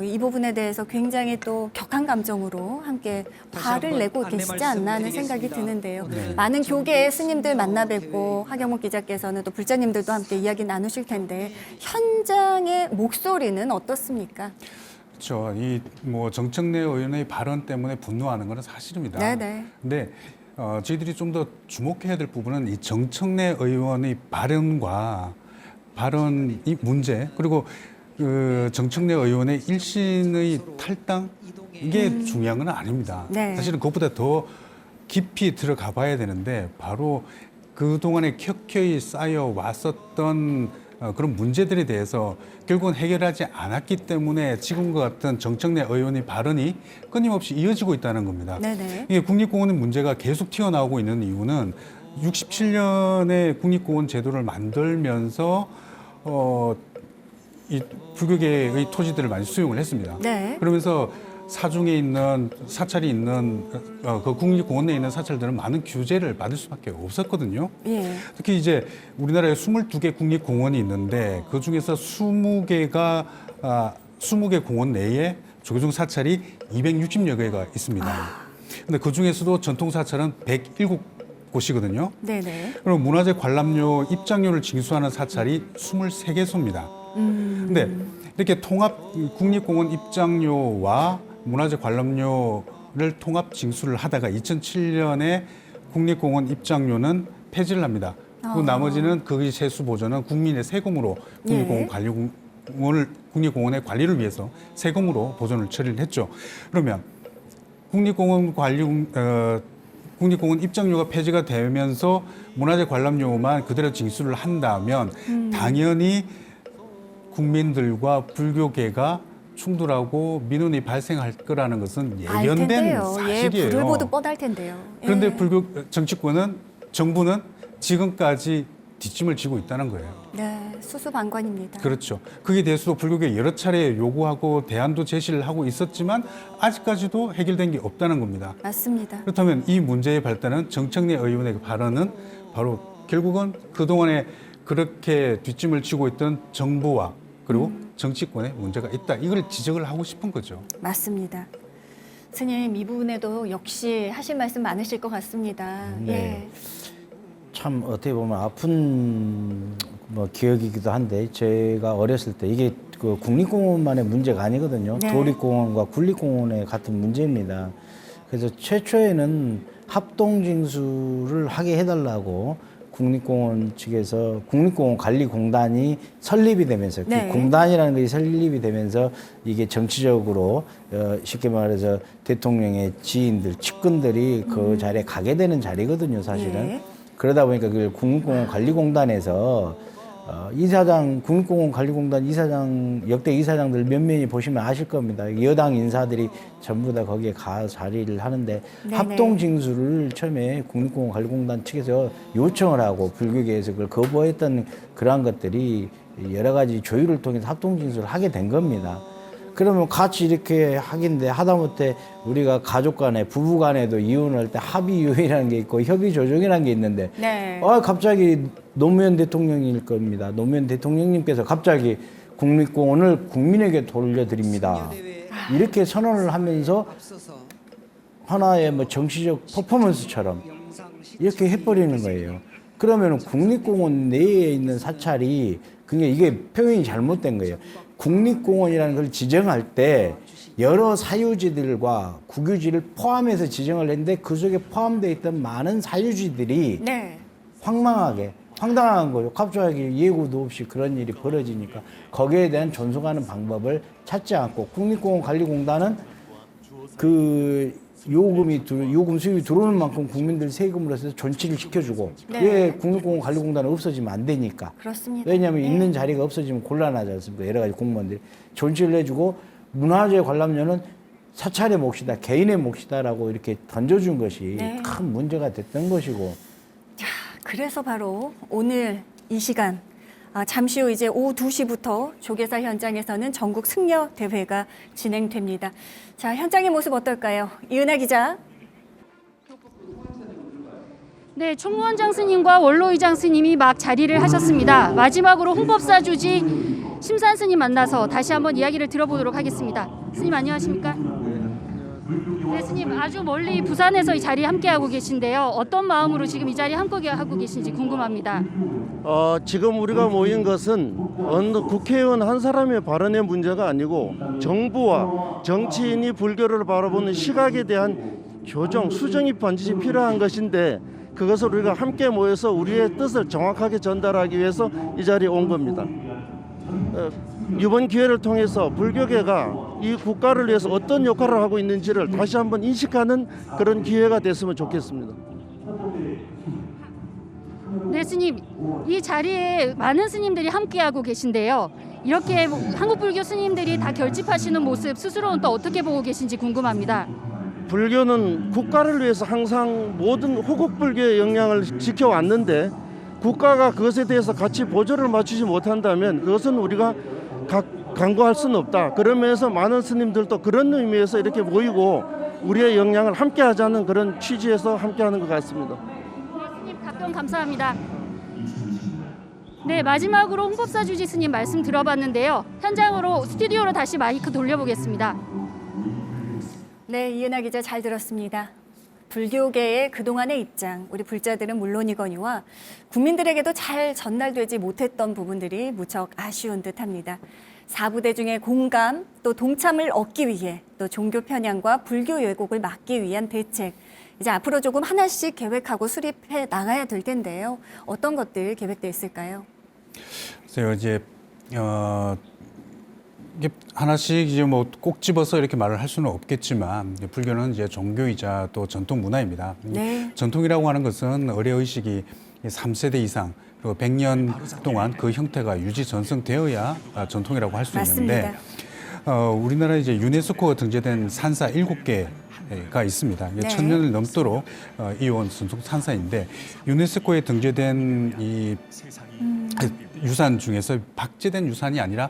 이 부분에 대해서 굉장히 또 격한 감정으로 함께 화를 내고 계시지 않나 하는 생각이 드는데요. 많은 교계의 스님들 만나 뵙고 하경목 기자께서는 또 불자님들도 함께 이야기 나누실 텐데 현장의 목소리는 어떻습니까? 그렇죠. 이 뭐 정청래 의원의 발언 때문에 분노하는 것은 사실입니다. 네네. 근데 저희들이 좀 더 주목해야 될 부분은 이 정청래 의원의 발언과 발언이 문제 그리고 그 정청래 의원의 1신의 탈당 이게 중요한 건 아닙니다. 사실은 그것보다 더 깊이 들어가 봐야 되는데 바로 그동안에 켜켜이 쌓여 왔었던 그런 문제들에 대해서 결국은 해결하지 않았기 때문에 지금과 같은 정청래 의원의 발언이 끊임없이 이어지고 있다는 겁니다. 이게 국립공원의 문제가 계속 튀어나오고 있는 이유는 67년에 국립공원 제도를 만들면서 이 불교계의 토지들을 많이 수용을 했습니다. 그러면서 사중에 있는 사찰이 있는 그 국립공원 내에 있는 사찰들은 많은 규제를 받을 수밖에 없었거든요. 특히 이제 우리나라에 22개 국립공원이 있는데 그 중에서 20개 공원 내에 조계종 사찰이 260여 개가 있습니다. 근데 그 중에서도 전통 사찰은 107곳이거든요. 그리고 문화재 관람료 입장료를 징수하는 사찰이 23개소입니다. 근데 이렇게 통합 국립공원 입장료와 문화재 관람료를 통합 징수를 하다가 2007년에 국립공원 입장료는 폐지를 합니다. 그 나머지는 그 세수 보전은 국민의 세금으로 국립공원의 관리를 위해서 세금으로 보전을 처리를 했죠. 그러면 국립공원 입장료가 폐지가 되면서 문화재 관람료만 그대로 징수를 한다면 당연히 국민들과 불교계가 충돌하고 민원이 발생할 거라는 것은 알 예견된 텐데요. 사실이에요. 예, 불을 보듯 뻔할 텐데요. 예. 그런데 불교 정치권은 정부는 지금까지 뒷짐을 지고 있다는 거예요. 네, 수수방관입니다. 그렇죠. 그에 대해서도 불교계 여러 차례 요구하고 대안도 제시를 하고 있었지만 아직까지도 해결된 게 없다는 겁니다. 맞습니다. 그렇다면 이 문제의 발단은 정청래 의원의 발언은 바로 결국은 그동안에 그렇게 뒷짐을 지고 있던 정부와 그리고 정치권에 문제가 있다. 이걸 지적을 하고 싶은 거죠. 맞습니다. 스님, 이 부분에도 역시 하실 말씀 많으실 것 같습니다. 네. 예. 참 어떻게 보면 아픈 기억이기도 한데 제가 어렸을 때 이게 그 국립공원만의 문제가 아니거든요. 네. 도립공원과 군립공원의 같은 문제입니다. 그래서 최초에는 합동징수를 하게 해달라고 국립공원 측에서 국립공원관리공단이 설립이 되면서 네. 그 공단이라는 것이 설립이 되면서 이게 정치적으로 쉽게 말해서 대통령의 지인들, 측근들이 그 자리에 가게 되는 자리거든요, 사실은. 네. 그러다 보니까 그 국립공원관리공단에서 이사장, 국립공원관리공단 이사장, 역대 이사장들 몇 명이 보시면 아실 겁니다. 여당 인사들이 전부 다 거기에 가 자리를 하는데 네네. 합동징수를 처음에 국립공원관리공단 측에서 요청을 하고 불교계에서 그걸 거부했던 그러한 것들이 여러 가지 조율을 통해서 합동징수를 하게 된 겁니다. 그러면 같이 이렇게 하긴데 하다못해 우리가 가족 간에 부부 간에도 이혼할 때 합의 이혼이라는 게 있고 협의 조정이라는 게 있는데 네. 갑자기 노무현 대통령일 겁니다. 노무현 대통령님께서 갑자기 국립공원을 국민에게 돌려드립니다. 이렇게 선언을 하면서 하나의 정치적 퍼포먼스처럼 이렇게 해버리는 거예요. 그러면 국립공원 내에 있는 사찰이 그게 이게 표현이 잘못된 거예요. 국립공원이라는 걸 지정할 때 여러 사유지들과 국유지를 포함해서 지정을 했는데 그 속에 포함되어 있던 많은 사유지들이 네. 황당한 거예요. 갑자기 예고도 없이 그런 일이 벌어지니까 거기에 대한 존속하는 방법을 찾지 않고 국립공원관리공단은 그 요금 수입이 들어오는 만큼 국민들 세금으로서 존치를 시켜주고 네. 왜 국립공원관리공단은 없어지면 안 되니까. 그렇습니다. 왜냐하면 네. 있는 자리가 없어지면 곤란하지 않습니까? 여러 가지 공무원들이 존치를 해주고 문화재 관람료는 사찰의 몫이다, 개인의 몫이다라고 이렇게 던져준 것이 네. 큰 문제가 됐던 것이고. 자, 그래서 바로 오늘 이 시간 잠시 후 이제 오후 2시부터 조계사 현장에서는 전국 승려 대회가 진행됩니다. 자, 현장의 모습 어떨까요? 이은하 기자. 네, 총무원장 스님과 원로의장 스님이 막 자리를 하셨습니다. 마지막으로 홍법사 주지 심산 스님 만나서 다시 한번 이야기를 들어보도록 하겠습니다. 스님 안녕하십니까? 네, 스님 아주 멀리 부산에서 이 자리에 함께하고 계신데요. 어떤 마음으로 지금 이 자리에 함께하고 계신지 궁금합니다. 지금 우리가 모인 것은 어느 국회의원 한 사람의 발언의 문제가 아니고 정부와 정치인이 불교를 바라보는 시각에 대한 교정, 수정이 반드시 필요한 것인데 그것을 우리가 함께 모여서 우리의 뜻을 정확하게 전달하기 위해서 이 자리에 온 겁니다. 이번 기회를 통해서 불교계가 이 국가를 위해서 어떤 역할을 하고 있는지를 다시 한번 인식하는 그런 기회가 됐으면 좋겠습니다. 네, 스님. 이 자리에 많은 스님들이 함께하고 계신데요. 이렇게 한국 불교 스님들이 다 결집하시는 모습 스스로는 또 어떻게 보고 계신지 궁금합니다. 불교는 국가를 위해서 항상 모든 호국불교의 역량을 지켜왔는데 국가가 그것에 대해서 같이 보조를 맞추지 못한다면 그것은 우리가 간과할 수는 없다. 그러면서 많은 스님들도 그런 의미에서 이렇게 모이고 우리의 역량을 함께 하자는 그런 취지에서 함께하는 것 같습니다. 스님 답변 감사합니다. 네, 마지막으로 홍법사 주지 스님 말씀 들어봤는데요. 현장으로 스튜디오로 다시 마이크 돌려보겠습니다. 네, 이은하 기자 잘 들었습니다. 불교계의 그동안의 입장, 우리 불자들은 물론이거니와 국민들에게도 잘 전달되지 못했던 부분들이 무척 아쉬운 듯합니다. 사부대중의 공감, 또 동참을 얻기 위해 또 종교 편향과 불교 왜곡을 막기 위한 대책, 이제 앞으로 조금 하나씩 계획하고 수립해 나가야 될 텐데요. 어떤 것들 계획돼 있을까요? 그래서 이제 이게 하나씩 이제 뭐 꼭 집어서 이렇게 말을 할 수는 없겠지만 불교는 이제 종교이자 또 전통 문화입니다. 네. 전통이라고 하는 것은 의례 의식이 3세대 이상 그리고 100년 동안 그 형태가 유지 전승되어야 전통이라고 할 수 있는데 우리나라에 이제 유네스코가 등재된 산사 7개가 있습니다. 이게 네. 1000년을 넘도록 이어온 전통 산사인데 유네스코에 등재된 이 유산 중에서 박제된 유산이 아니라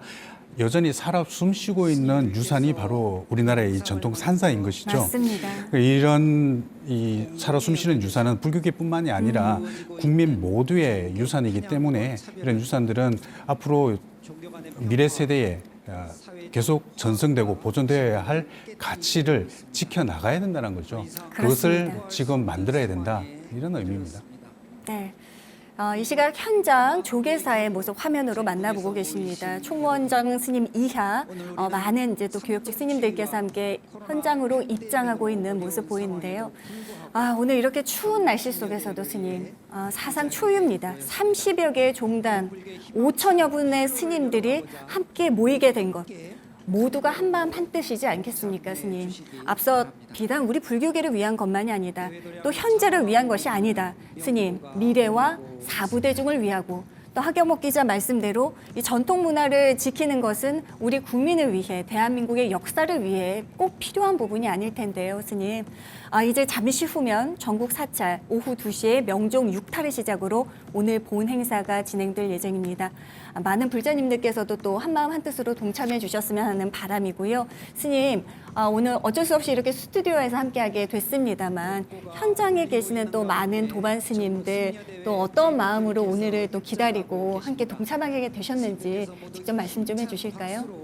여전히 살아 숨쉬고 있는 유산이 바로 우리나라의 이 전통 산사인 것이죠. 맞습니다. 이런 이 살아 숨쉬는 유산은 불교계뿐만이 아니라 국민 모두의 유산이기 때문에 이런 유산들은 앞으로 미래 세대에 계속 전승되고 보존되어야 할 가치를 지켜나가야 된다는 거죠. 그것을 그렇습니다. 지금 만들어야 된다. 이런 의미입니다. 네. 이 시각 현장 조계사의 모습 화면으로 만나보고 계십니다. 총무원장 스님 이하 많은 이제 또 교육직 스님들께서 함께 현장으로 입장하고 있는 모습 보이는데요. 오늘 이렇게 추운 날씨 속에서도 스님 사상 초유입니다. 30여 개의 종단, 5천여 분의 스님들이 함께 모이게 된 것. 모두가 한마음 한뜻이지 않겠습니까, 스님? 앞서 비단 우리 불교계를 위한 것만이 아니다. 또 현재를 위한 것이 아니다. 스님, 미래와 사부대중을 위하고 또 하경목 기자 말씀대로 이 전통 문화를 지키는 것은 우리 국민을 위해 대한민국의 역사를 위해 꼭 필요한 부분이 아닐 텐데요, 스님. 이제 잠시 후면 전국 사찰 오후 2시에 명종 6탈을 시작으로 오늘 본 행사가 진행될 예정입니다. 많은 불자님들께서도 또 한마음 한뜻으로 동참해 주셨으면 하는 바람이고요. 스님, 오늘 어쩔 수 없이 이렇게 스튜디오에서 함께하게 됐습니다만 현장에 계시는 또 많은 도반 스님들 또 어떤 마음으로 오늘을 또 기다리고 함께 동참하게 되셨는지 직접 말씀 좀 해주실까요?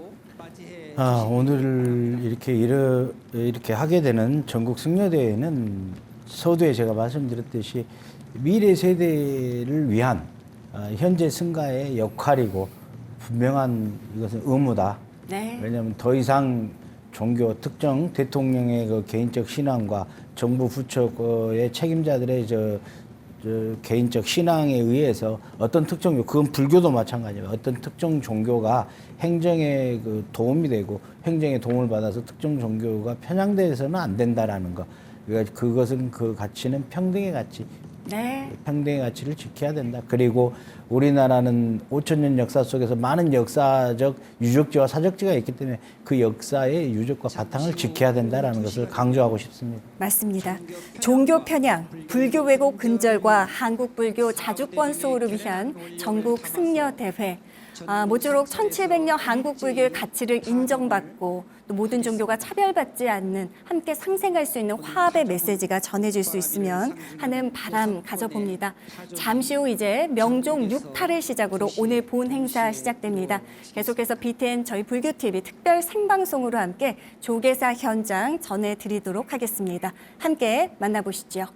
오늘 이렇게 하게 되는 전국 승려대회는 서두에 제가 말씀드렸듯이 미래 세대를 위한 현재 승가의 역할이고 분명한 이것은 의무다. 네. 왜냐하면 더 이상 종교 특정 대통령의 그 개인적 신앙과 정부 부처의 책임자들의 개인적 신앙에 의해서 어떤 특정 그건 불교도 마찬가지예요. 어떤 특정 종교가 행정에 그 도움이 되고 행정에 도움을 받아서 특정 종교가 편향돼서는 안 된다라는 거. 그러니까 그것은 그 가치는 평등의 가치. 네. 평등의 가치를 지켜야 된다. 그리고 우리나라는 5,000년 역사 속에서 많은 역사적 유적지와 사적지가 있기 때문에 그 역사의 유적과 바탕을 지켜야 된다라는 것을 강조하고 싶습니다. 맞습니다. 종교 편향, 불교 왜곡 근절과 한국 불교 자주권 수호를 위한 전국 승려 대회. 모쪼록 1700년 한국 불교의 가치를 인정받고 또 모든 종교가 차별받지 않는 함께 상생할 수 있는 화합의 메시지가 전해질 수 있으면 하는 바람 가져봅니다. 잠시 후 이제 명종 6탈을 시작으로 오늘 본 행사 시작됩니다. 계속해서 BTN 저희 불교TV 특별 생방송으로 함께 조계사 현장 전해드리도록 하겠습니다. 함께 만나보시죠.